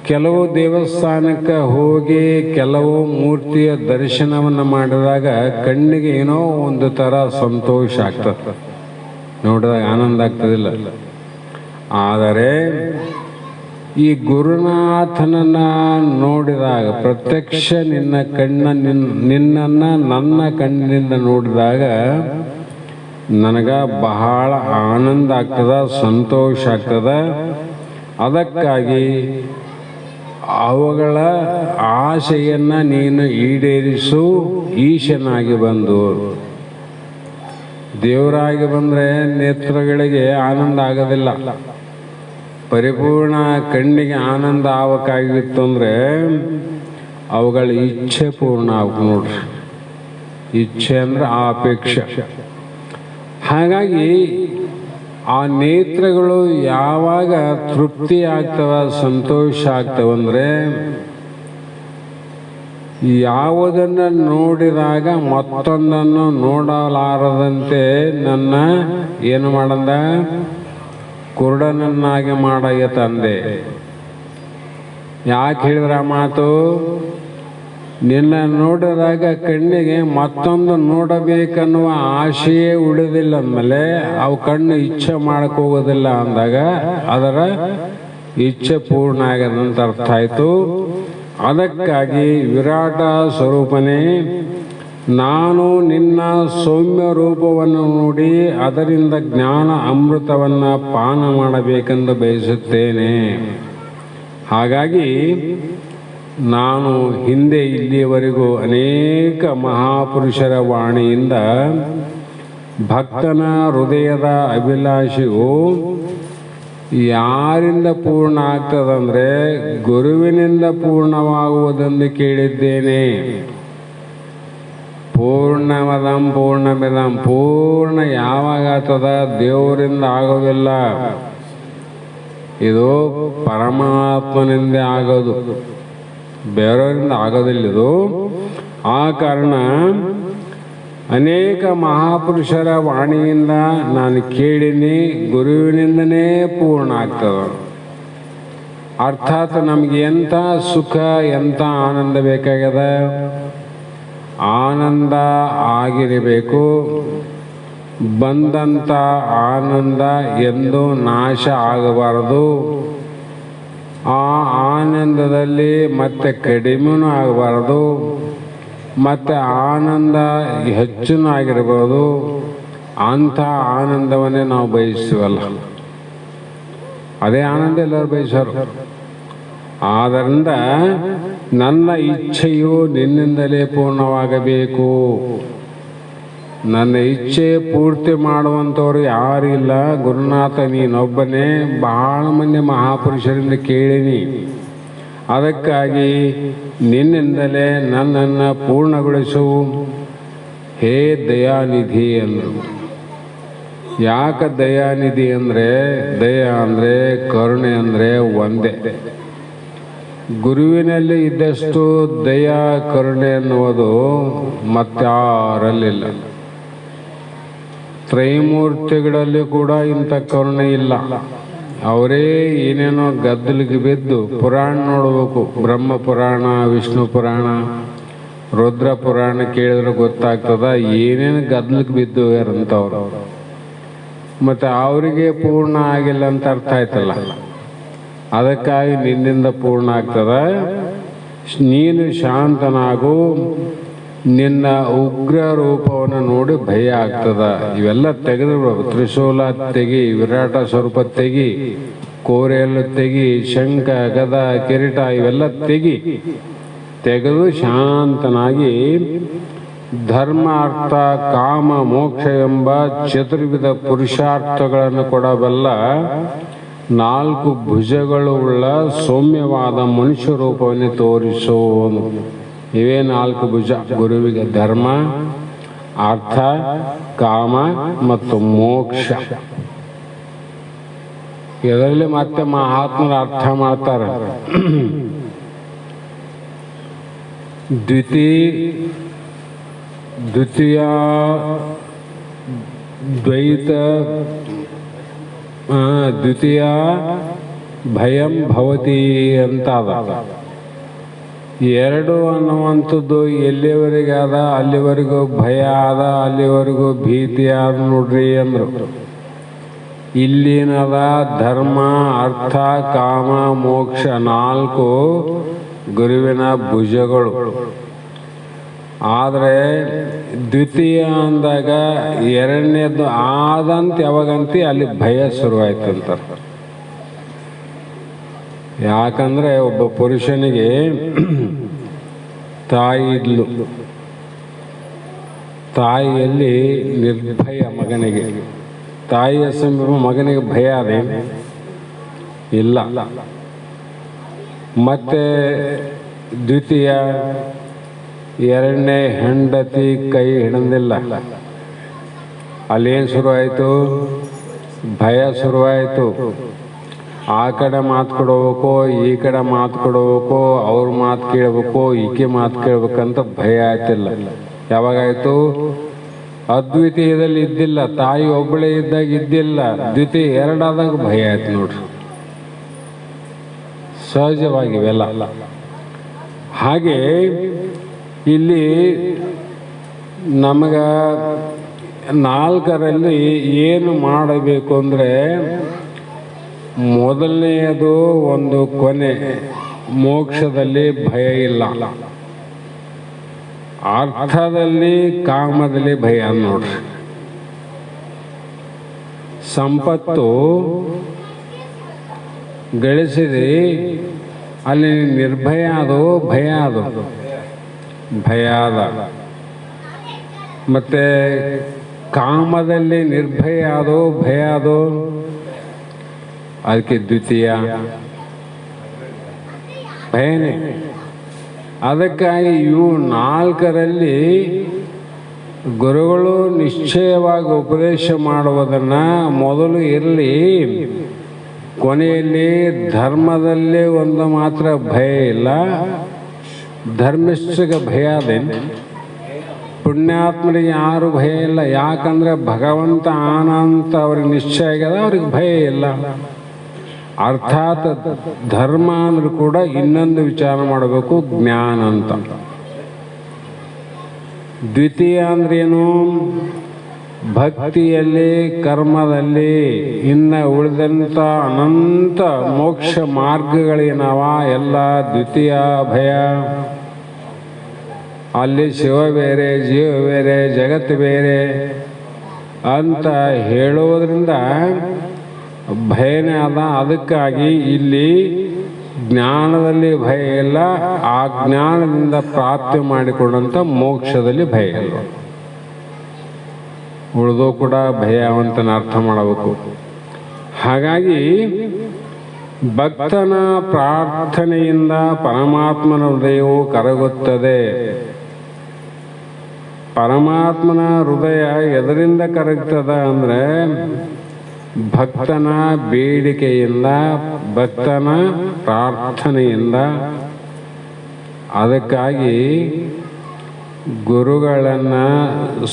ಕೆಲವು ದೇವಸ್ಥಾನಕ್ಕೆ ಹೋಗಿ ಕೆಲವು ಮೂರ್ತಿಯ ದರ್ಶನವನ್ನು ಮಾಡಿದಾಗ ಕಣ್ಣಿಗೆ ಏನೋ ಒಂದು ಥರ ಸಂತೋಷ ಆಗ್ತದೆ, ನೋಡಿದಾಗ ಆನಂದ ಆಗ್ತದಿಲ್ಲ. ಆದರೆ ಈ ಗುರುನಾಥನನ್ನು ನೋಡಿದಾಗ ಪ್ರತ್ಯಕ್ಷ ನಿನ್ನನ್ನು ನನ್ನ ಕಣ್ಣಿನಿಂದ ನೋಡಿದಾಗ ನನಗೆ ಬಹಳ ಆನಂದ ಆಗ್ತದ, ಸಂತೋಷ ಆಗ್ತದ. ಅದಕ್ಕಾಗಿ ಅವುಗಳ ಆಸೆಯನ್ನು ನೀನು ಈಡೇರಿಸು. ಈಶನಾಗಿ ಬಂದು ದೇವರಾಗಿ ಬಂದರೆ ನೇತ್ರಗಳಿಗೆ ಆನಂದ ಆಗೋದಿಲ್ಲ. ಪರಿಪೂರ್ಣ ಕಣ್ಣಿಗೆ ಆನಂದ ಆಗಬೇಕಾಗಿತ್ತು ಅಂದರೆ ಅವುಗಳ ಇಚ್ಛೆ ಪೂರ್ಣ ಆಗ ನೋಡ್ರಿ. ಇಚ್ಛೆ ಅಂದರೆ ಆ ಅಪೇಕ್ಷೆ. ಹಾಗಾಗಿ ಆ ನೇತ್ರಗಳು ಯಾವಾಗ ತೃಪ್ತಿ ಆಗ್ತವ, ಸಂತೋಷ ಆಗ್ತವಂದರೆ ಯಾವುದನ್ನು ನೋಡಿದಾಗ ಮತ್ತೊಂದನ್ನು ನೋಡಲಾರದಂತೆ ನನ್ನ ಏನು ಮಾಡಂದ, ಕುರುಡನನ್ನಾಗಿ ಮಾಡಯ್ಯ ತಂದೆ. ಯಾಕೆ ಹೇಳಿದ್ರ ಮಾತು? ನಿನ್ನ ನೋಡಿದಾಗ ಕಣ್ಣಿಗೆ ಮತ್ತೊಂದು ನೋಡಬೇಕನ್ನುವ ಆಶೆಯೇ ಉಳಿದಿಲ್ಲ ಅಂದಮೇಲೆ ಅವು ಕಣ್ಣು ಇಚ್ಛೆ ಹೋಗೋದಿಲ್ಲ ಅಂದಾಗ ಅದರ ಇಚ್ಛೆ ಪೂರ್ಣ ಆಗದಂತ ಅರ್ಥ ಆಯಿತು. ಅದಕ್ಕಾಗಿ ವಿರಾಟ ಸ್ವರೂಪನೇ, ನಾನು ನಿನ್ನ ಸೌಮ್ಯ ರೂಪವನ್ನು ನೋಡಿ ಅದರಿಂದ ಜ್ಞಾನ ಅಮೃತವನ್ನು ಪಾನ ಮಾಡಬೇಕೆಂದು ಬಯಸುತ್ತೇನೆ. ಹಾಗಾಗಿ ನಾನು ಹಿಂದೆ ಇಲ್ಲಿಯವರೆಗೂ ಅನೇಕ ಮಹಾಪುರುಷರ ವಾಣಿಯಿಂದ ಭಕ್ತನ ಹೃದಯದ ಅಭಿಲಾಷೆಯು ಯಾರಿಂದ ಪೂರ್ಣ ಆಗ್ತದಂದ್ರೆ ಗುರುವಿನಿಂದ ಪೂರ್ಣವಾಗುವುದೆಂದು ಕೇಳಿದ್ದೇನೆ. ಪೂರ್ಣಮದಂ ಪೂರ್ಣಮಿದಂ, ಪೂರ್ಣ ಯಾವಾಗ ಆಗ್ತದ? ದೇವರಿಂದ ಆಗೋದಿಲ್ಲ, ಇದು ಪರಮಾತ್ಮನಿಂದ ಆಗೋದು, ಬೇರೆಯವರಿಂದ ಆಗೋದಿಲ್ಲ ಇದು. ಆ ಕಾರಣ ಅನೇಕ ಮಹಾಪುರುಷರ ವಾಣಿಯಿಂದ ನಾನು ಕೇಳಿನಿ, ಗುರುವಿನಿಂದನೇ ಪೂರ್ಣ ಆಗ್ತದ. ಅರ್ಥಾತ್ ನಮ್ಗೆ ಎಂಥ ಸುಖ ಎಂಥ ಆನಂದ ಬೇಕಾಗ್ಯದ, ಆನಂದ ಆಗಿರಬೇಕು. ಬಂದಂಥ ಆನಂದ ಎಂದು ನಾಶ ಆಗಬಾರದು. ಆ ಆನಂದದಲ್ಲಿ ಮತ್ತೆ ಕಡಿಮೆನೂ ಆಗಬಾರದು, ಮತ್ತು ಆನಂದ ಹೆಚ್ಚೂ ಆಗಿರ್ಬೋದು. ಅಂಥ ಆನಂದವನ್ನೇ ನಾವು ಬಯಸ್ತೀವಲ್ಲ, ಅದೇ ಆನಂದ ಎಲ್ಲರೂ ಬಯಸೋರು. ಆದ್ದರಿಂದ ನನ್ನ ಇಚ್ಛೆಯು ನಿನ್ನಿಂದಲೇ ಪೂರ್ಣವಾಗಬೇಕು. ನನ್ನ ಇಚ್ಛೆ ಪೂರ್ತಿ ಮಾಡುವಂಥವ್ರು ಯಾರಿಲ್ಲ, ಗುರುನಾಥ ನೀನೊಬ್ಬನೇ. ಬಹಳ ಮಂದಿ ಮಹಾಪುರುಷರಿಂದ ಕೇಳೀನಿ, ಅದಕ್ಕಾಗಿ ನಿನ್ನಿಂದಲೇ ನನ್ನನ್ನು ಪೂರ್ಣಗೊಳಿಸು ಹೇ ದಯಾನಿಧಿ ಅಂದರು. ಯಾಕೆ ದಯಾನಿಧಿ ಅಂದರೆ, ದಯಾ ಅಂದರೆ ಕರುಣೆ ಅಂದರೆ ಒಂದೇ. ಗುರುವಿನಲ್ಲಿ ಇದ್ದಷ್ಟು ದಯಾ ಕರುಣೆ ಎನ್ನುವುದು ಮತ್ತಾರಲ್ಲಿಲ್ಲ. ತ್ರೈಮೂರ್ತಿಗಳಲ್ಲಿ ಕೂಡ ಇಂಥ ಕರುಣೆ ಇಲ್ಲ. ಅವರೇ ಏನೇನೋ ಗದ್ದಲಿಗೆ ಬಿದ್ದು ಪುರಾಣ ನೋಡಬೇಕು, ಬ್ರಹ್ಮ ಪುರಾಣ, ವಿಷ್ಣು ಪುರಾಣ, ರುದ್ರ ಪುರಾಣ ಕೇಳಿದ್ರೆ ಗೊತ್ತಾಗ್ತದ ಏನೇನು ಗದ್ದಲಿಗೆ ಬಿದ್ದು ಯಾರಂತವ್ರು. ಮತ್ತು ಅವರಿಗೆ ಪೂರ್ಣ ಆಗಿಲ್ಲ ಅಂತ ಅರ್ಥ ಆಯ್ತಲ್ಲ. ಅದಕ್ಕಾಗಿ ನಿನ್ನಿಂದ ಪೂರ್ಣ ಆಗ್ತದ. ನೀನು ಶಾಂತನಾಗು, ನಿನ್ನ ಉಗ್ರ ರೂಪವನ್ನು ನೋಡಿ ಭಯ ಆಗ್ತದ. ಇವೆಲ್ಲ ತೆಗೆದು ತ್ರಿಶೂಲ ತೆಗಿ, ವಿರಾಟ ಸ್ವರೂಪ ತೆಗಿ, ಕೋರೆಯನ್ನು ತೆಗಿ, ಶಂಖ ಗದ ಕಿರೀಟ ಇವೆಲ್ಲ ತೆಗೆದು ಶಾಂತನಾಗಿ ಧರ್ಮ ಅರ್ಥ ಕಾಮ ಮೋಕ್ಷ ಎಂಬ ಚತುರ್ವಿಧ ಪುರುಷಾರ್ಥಗಳನ್ನು ಕೊಡಬಲ್ಲ 4 ಭುಜಗಳು ಉಳ್ಳ ಸೌಮ್ಯವಾದ ಮನುಷ್ಯ ರೂಪವನ್ನು ತೋರಿಸುವನು. ಇವೇ 4 ಭುಜ ಗುರುವಿಗೆ: ಧರ್ಮ, ಅರ್ಥ, ಕಾಮ ಮತ್ತು ಮೋಕ್ಷ. ಇದರಲ್ಲಿ ಮತ್ತೆ ಮಹಾತ್ಮರು ಅರ್ಥ ಮಾಡ್ತಾರೆ. ದ್ವಿತೀಯ ದ್ವೈತ ದ್ವಿತೀಯ ಭಯಂ ಭವತಿ ಅಂತ ಅದ. 2 ಅನ್ನುವಂಥದ್ದು ಎಲ್ಲಿವರೆಗೆ ಅದ ಅಲ್ಲಿವರೆಗೂ ಭಯ ಅದ, ಅಲ್ಲಿವರೆಗೂ ಭೀತಿ ಆದ ನೋಡ್ರಿ ಅಂದರು. ಇಲ್ಲಿನದ ಧರ್ಮ, ಅರ್ಥ, ಕಾಮ, ಮೋಕ್ಷ 4 ಗುರುವಿನ ಭುಜಗಳು. ಆದರೆ ದ್ವಿತೀಯ ಅಂದಾಗ 2ನೇದು ಆದಂತ ಯಾವಾಗಂತಿ ಅಲ್ಲಿ ಭಯ ಶುರುವಾಯ್ತಂತಾರೆ. ಯಾಕಂದ್ರೆ ಒಬ್ಬ ಪುರುಷನಿಗೆ ತಾಯಿ ಇದ್ಲು, ತಾಯಿಯಲ್ಲಿ ನಿರ್ಭಯ ಮಗನಿಗೆ. ತಾಯಿಯ ಸಮೀಪ ಮಗನಿಗೆ ಭಯ ಅದೇ ಇಲ್ಲ. ಮತ್ತೆ ದ್ವಿತೀಯ 2ನೇ ಹೆಂಡತಿ ಕೈ ಹಿಡಿದಿಲ್ಲ. ಅಲ್ಲೇನು ಶುರುವಾಯಿತು? ಭಯ ಶುರುವಾಯಿತು. ಆ ಕಡೆ ಮಾತು ಕೊಡಬೇಕು, ಈ ಕಡೆ ಮಾತು ಕೊಡಬೇಕು, ಅವ್ರ ಮಾತು ಕೇಳಬೇಕು, ಈಕೆ ಮಾತು ಕೇಳ್ಬೇಕಂತ ಭಯ ಆಯ್ತಿಲ್ಲ. ಯಾವಾಗಾಯ್ತು? ಅದ್ವಿತೀಯದಲ್ಲಿ ಇದ್ದಿಲ್ಲ, ತಾಯಿ ಒಬ್ಬಳೇ ಇದ್ದಾಗ ಇದ್ದಿಲ್ಲ. ದ್ವಿತೀಯ 2 ಆದಾಗ ಭಯ ಆಯ್ತು ನೋಡ್ರಿ. ಸಹಜವಾಗಿವೆಲ್ಲ. ಹಾಗೆ ಇಲ್ಲಿ ನಮಗ 4ರಲ್ಲಿ ಏನು ಮಾಡಬೇಕು ಅಂದರೆ, ಮೊದಲನೆಯದು ಒಂದು ಕೊನೆ, ಮೋಕ್ಷದಲ್ಲಿ ಭಯ ಇಲ್ಲ, ಅರ್ಥದಲ್ಲಿ ಕಾಮದಲ್ಲಿ ಭಯ ನೋಡ್ರಿ. ಸಂಪತ್ತು ಗಳಿಸಿದೆ, ಅಲ್ಲಿ ನಿರ್ಭಯ ಅದು, ಭಯ ಅದು, ಭಯ ಅದ. ಮತ್ತೆ ಕಾಮದಲ್ಲಿ ನಿರ್ಭಯ ಆದೋ ಭಯ ಆದೋ ಅದಕ್ಕೆ ದ್ವಿತೀಯ ಭಯನೇ. ಅದಕ್ಕಾಗಿ ಇವು ನಾಲ್ಕರಲ್ಲಿ ಗುರುಗಳು ನಿಶ್ಚಯವಾಗಿ ಉಪದೇಶ ಮಾಡುವುದನ್ನು ಮೊದಲು ಇರಲಿ, ಕೊನೆಯಲ್ಲಿ ಧರ್ಮದಲ್ಲೇ ಒಂದು ಮಾತ್ರ ಭಯ ಇಲ್ಲ, ಧರ್ಮಿಷ್ಠಗೆ ಭಯ ಅದೇನು, ಪುಣ್ಯಾತ್ಮರಿಗೆ ಯಾರು ಭಯ ಇಲ್ಲ. ಯಾಕಂದರೆ ಭಗವಂತ ಆನಂತ ಅವ್ರಿಗೆ ನಿಶ್ಚಯ ಆಗ್ಯದ, ಅವ್ರಿಗೆ ಭಯ ಇಲ್ಲ. ಅರ್ಥಾತ್ ಧರ್ಮ ಅಂದ್ರೂ ಕೂಡ ಇನ್ನೊಂದು ವಿಚಾರ ಮಾಡಬೇಕು, ಜ್ಞಾನ ಅಂತ. ದ್ವಿತೀಯ ಅಂದ್ರೇನು? ಭಕ್ತಿಯಲ್ಲಿ, ಕರ್ಮದಲ್ಲಿ, ಇನ್ನು ಉಳಿದಂಥ ಅನಂತ ಮೋಕ್ಷ ಮಾರ್ಗಗಳೇನವ ಎಲ್ಲ ದ್ವಿತೀಯ ಭಯ. ಅಲ್ಲಿ ಶಿವ ಬೇರೆ, ಜೀವ ಬೇರೆ, ಜಗತ್ತು ಬೇರೆ ಅಂತ ಹೇಳೋದ್ರಿಂದ ಭಯನೇ ಅದ. ಅದಕ್ಕಾಗಿ ಇಲ್ಲಿ ಜ್ಞಾನದಲ್ಲಿ ಭಯ ಇಲ್ಲ, ಆ ಜ್ಞಾನದಿಂದ ಪ್ರಾಪ್ತಿ ಮಾಡಿಕೊಂಡಂಥ ಮೋಕ್ಷದಲ್ಲಿ ಭಯ ಇಲ್ಲ. ಉಳಿದು ಕೂಡ ಭಯ ಅಂತ ಅರ್ಥ ಮಾಡಬೇಕು. ಹಾಗಾಗಿ ಭಕ್ತನ ಪ್ರಾರ್ಥನೆಯಿಂದ ಪರಮಾತ್ಮನ ಹೃದಯವು ಕರಗುತ್ತದೆ. ಪರಮಾತ್ಮನ ಹೃದಯ ಎದರಿಂದ ಕರಗ್ತದ ಅಂದರೆ ಭಕ್ತನ ಬೇಡಿಕೆಯಿಂದ, ಭಕ್ತನ ಪ್ರಾರ್ಥನೆಯಿಂದ. ಅದಕ್ಕಾಗಿ ಗುರುಗಳನ್ನು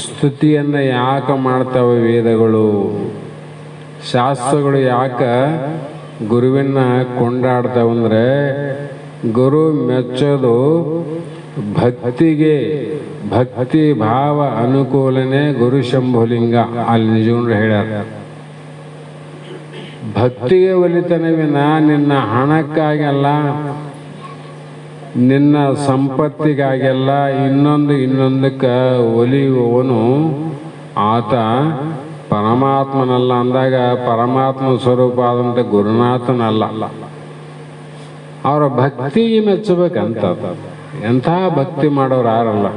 ಸ್ತುತಿಯನ್ನು ಯಾಕೆ ಮಾಡ್ತವೆ ವೇದಗಳು, ಶಾಸ್ತ್ರಗಳು ಯಾಕೆ ಗುರುವಿನ ಕೊಂಡಾಡ್ತಾವಂದ್ರೆ ಗುರು ಮೆಚ್ಚೋದು ಭಕ್ತಿಗೆ, ಭಕ್ತಿ ಭಾವ ಅನುಕೂಲನೇ ಗುರು ಶಂಭುಲಿಂಗ ಅಲ್ಲಿ ನಿಜಗೊಂಡ್ರು ಹೇಳ್ಯಾರ. ಭಕ್ತಿಗೆ ಒಲಿತನವಿನ ನಿನ್ನ ಹಣಕ್ಕಾಗಲ್ಲ, ನಿನ್ನ ಸಂಪತ್ತಿಗಾಗೆಲ್ಲ, ಇನ್ನೊಂದಕ್ಕೆ ಒಲಿಯುವವನು ಆತ ಪರಮಾತ್ಮನಲ್ಲ. ಅಂದಾಗ ಪರಮಾತ್ಮ ಸ್ವರೂಪ ಆದಂಥ ಗುರುನಾಥನಲ್ಲ. ಅವರ ಭಕ್ತಿಗೆ ಮೆಚ್ಚಬೇಕಂತ. ಎಂಥ ಭಕ್ತಿ ಮಾಡೋರು ಯಾರಲ್ಲ.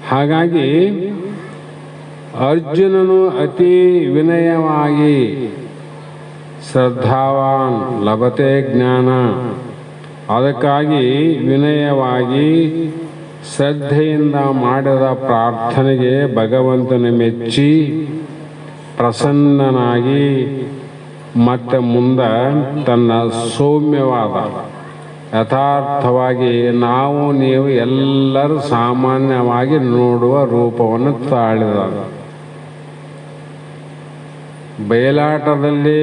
ಹಾಗಾಗಿ ಅರ್ಜುನನು ಅತಿ ವಿನಯವಾಗಿ ಶ್ರದ್ಧಾವಾನ್ ಲಭತೆ ಜ್ಞಾನ. ಅದಕ್ಕಾಗಿ ವಿನಯವಾಗಿ ಶ್ರದ್ಧೆಯಿಂದ ಮಾಡಿದ ಪ್ರಾರ್ಥನೆಗೆ ಭಗವಂತನ ಮೆಚ್ಚಿ ಪ್ರಸನ್ನನಾಗಿ ಮತ್ತೆ ಮುಂದೆ ತನ್ನ ಸೌಮ್ಯವಾದ ಯಥಾರ್ಥವಾಗಿ ನಾವು ನೀವು ಎಲ್ಲರೂ ಸಾಮಾನ್ಯವಾಗಿ ನೋಡುವ ರೂಪವನ್ನು ತಾಳಿದ. ಬಯಲಾಟದಲ್ಲಿ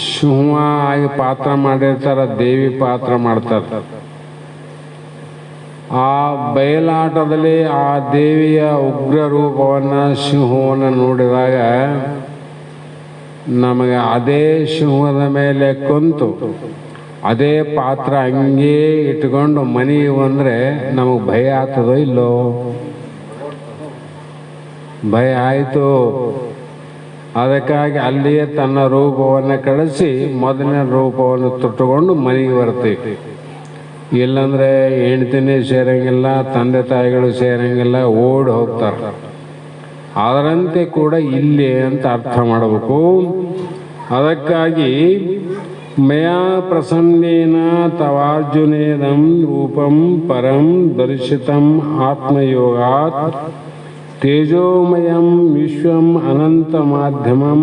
ಸಿಂಹ ಆಗಿ ಪಾತ್ರ ಮಾಡಿರ್ತಾರೆ, ದೇವಿ ಪಾತ್ರ ಮಾಡ್ತಾರೆ. ಆ ಬಯಲಾಟದಲ್ಲಿ ಆ ದೇವಿಯ ಉಗ್ರ ರೂಪವನ್ನು, ಸಿಂಹವನ್ನು ನೋಡಿದಾಗ ನಮಗೆ ಅದೇ ಸಿಂಹದ ಮೇಲೆ ಕುಂತು ಅದೇ ಪಾತ್ರ ಹಂಗೇ ಇಟ್ಕೊಂಡು ಮನೆಗೆ ಬಂದರೆ ನಮಗೆ ಭಯ ಆಗ್ತದೋ ಇಲ್ಲೋ? ಭಯ ಆಯಿತು. ಅದಕ್ಕಾಗಿ ಅಲ್ಲಿಯೇ ತನ್ನ ರೂಪವನ್ನು ಕಳಿಸಿ ಮೊದಲನೇ ರೂಪವನ್ನು ತೊಟ್ಟುಕೊಂಡು ಮನೆಗೆ ಬರ್ತೀವಿ. ಇಲ್ಲಂದರೆ ಹೆಂಡ್ತಿನೇ ಸೇರಂಗಿಲ್ಲ, ತಂದೆ ತಾಯಿಗಳು ಸೇರಂಗಿಲ್ಲ, ಓಡಿ ಹೋಗ್ತಾರೆ. ಅದರಂತೆ ಕೂಡ ಇಲ್ಲಿ ಅಂತ ಅರ್ಥ ಮಾಡಬೇಕು. ಅದಕ್ಕಾಗಿ ಮಯಾ ಪ್ರಸನ್ನೇನ ತವಾರ್ಜುನೇದಂ ರೂಪಂ ಪರಂ ದರ್ಶಿತಂ ಆತ್ಮಯೋಗಾತ್ ತೇಜೋಮಯಂ ವಿಶ್ವಂ ಅನಂತ ಮಾಧ್ಯಮಂ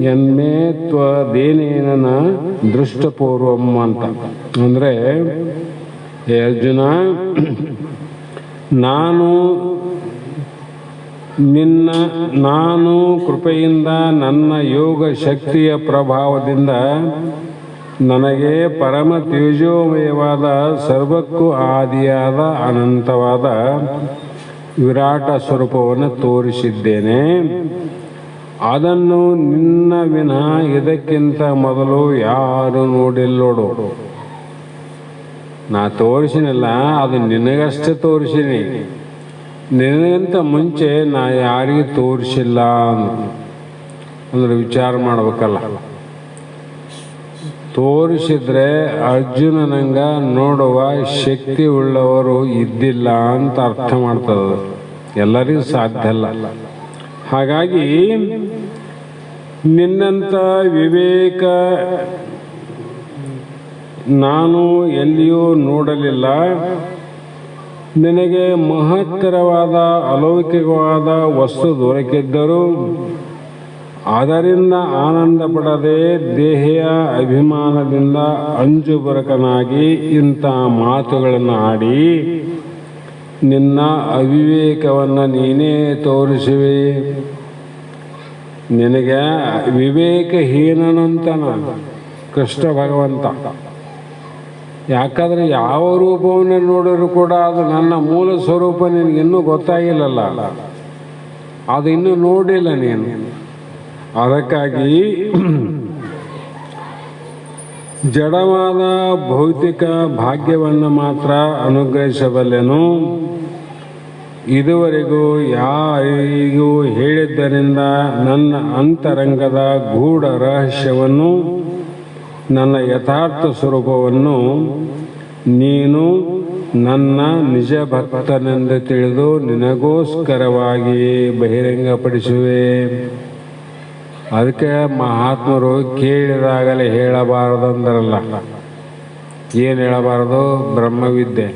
ಯನ್ಮೇ ತ್ವದೇನೇನ ನ ದೃಷ್ಟಪೂರ್ವಂ ಅಂತ. ಅಂದರೆ ಹೇ ಅರ್ಜುನ, ನಾನು ಕೃಪೆಯಿಂದ ನನ್ನ ಯೋಗ ಶಕ್ತಿಯ ಪ್ರಭಾವದಿಂದ ನನಗೆ ಪರಮ ತೇಜೋಮಯವಾದ ಸರ್ವಕ್ಕೂ ಆದಿಯಾದ ಅನಂತವಾದ ವಿರಾಟ ಸ್ವರೂಪವನ್ನು ತೋರಿಸಿದ್ದೇನೆ. ಅದನ್ನು ನಿನ್ನ ವಿನಃ ಇದಕ್ಕಿಂತ ಮೊದಲು ಯಾರು ನೋಡಿಲ್ಲೋಡು. ನಾ ತೋರಿಸಿನಲ್ಲ, ಅದು ನಿನಗಷ್ಟೇ ತೋರಿಸಿನಿ. ನಿನಗಿಂತ ಮುಂಚೆ ನಾ ಯಾರಿಗೂ ತೋರಿಸಿಲ್ಲ ಅಂದ್ರೆ ವಿಚಾರ ಮಾಡ್ಬೇಕಲ್ಲ. ತೋರಿಸಿದ್ರೆ ಅರ್ಜುನನಂಗ ನೋಡುವ ಶಕ್ತಿ ಉಳ್ಳವರು ಇದ್ದಿಲ್ಲ ಅಂತ ಅರ್ಥ ಮಾಡ್ತದ. ಎಲ್ಲರಿಗೂ ಸಾಧ್ಯ ಅಲ್ಲ. ಹಾಗಾಗಿ ನಿನ್ನಂಥ ವಿವೇಕ ನಾನು ಎಲ್ಲಿಯೂ ನೋಡಲಿಲ್ಲ. ನಿನಗೆ ಮಹತ್ತರವಾದ ಅಲೌಕಿಕವಾದ ವಸ್ತು ದೊರಕಿದ್ದರೂ ಅದರಿಂದ ಆನಂದ ಪಡದೆ ದೇಹೆಯ ಅಭಿಮಾನದಿಂದ ಅಂಜುಬರಕನಾಗಿ ಇಂಥ ಮಾತುಗಳನ್ನು ಆಡಿ ನಿನ್ನ ಅವಿವೇಕವನ್ನು ನೀನೇ ತೋರಿಸುವೆ. ನಿನಗೆ ವಿವೇಕಹೀನನಂತನ ಕೃಷ್ಣ ಭಗವಂತ. ಯಾಕಂದರೆ ಯಾವ ರೂಪವನ್ನು ನೋಡಿದ್ರು ಕೂಡ ಅದು ನನ್ನ ಮೂಲ ಸ್ವರೂಪ ನಿನಗಿನ್ನೂ ಗೊತ್ತಾಗಿಲ್ಲಲ್ಲ, ಅದು ಇನ್ನೂ ನೋಡಿಲ್ಲ ನೀನು. ಅದಕ್ಕಾಗಿ ಜಡವಾದ ಭೌತಿಕ ಭಾಗ್ಯವನ್ನು ಮಾತ್ರ ಅನುಗ್ರಹಿಸಬಲ್ಲೆನು. ಇದುವರೆಗೂ ಯಾರಿಗೂ ಹೇಳಿದ್ದರಿಂದ ನನ್ನ ಅಂತರಂಗದ ಗೂಢ ರಹಸ್ಯವನ್ನು, ನನ್ನ ಯಥಾರ್ಥ ಸ್ವರೂಪವನ್ನು ನೀನು ನನ್ನ ನಿಜ ಭಕ್ತನೆಂದು ತಿಳಿದು ನಿನಗೋಸ್ಕರವಾಗಿ ಬಹಿರಂಗಪಡಿಸುವೆ. ಅದಕ್ಕೆ ಮಹಾತ್ಮರು ಕೇಳಿದಾಗಲೇ ಹೇಳಬಾರದಂದ್ರಲ್ಲ. ಏನು ಹೇಳಬಾರದು? ಬ್ರಹ್ಮವಿದ್ಯೆ.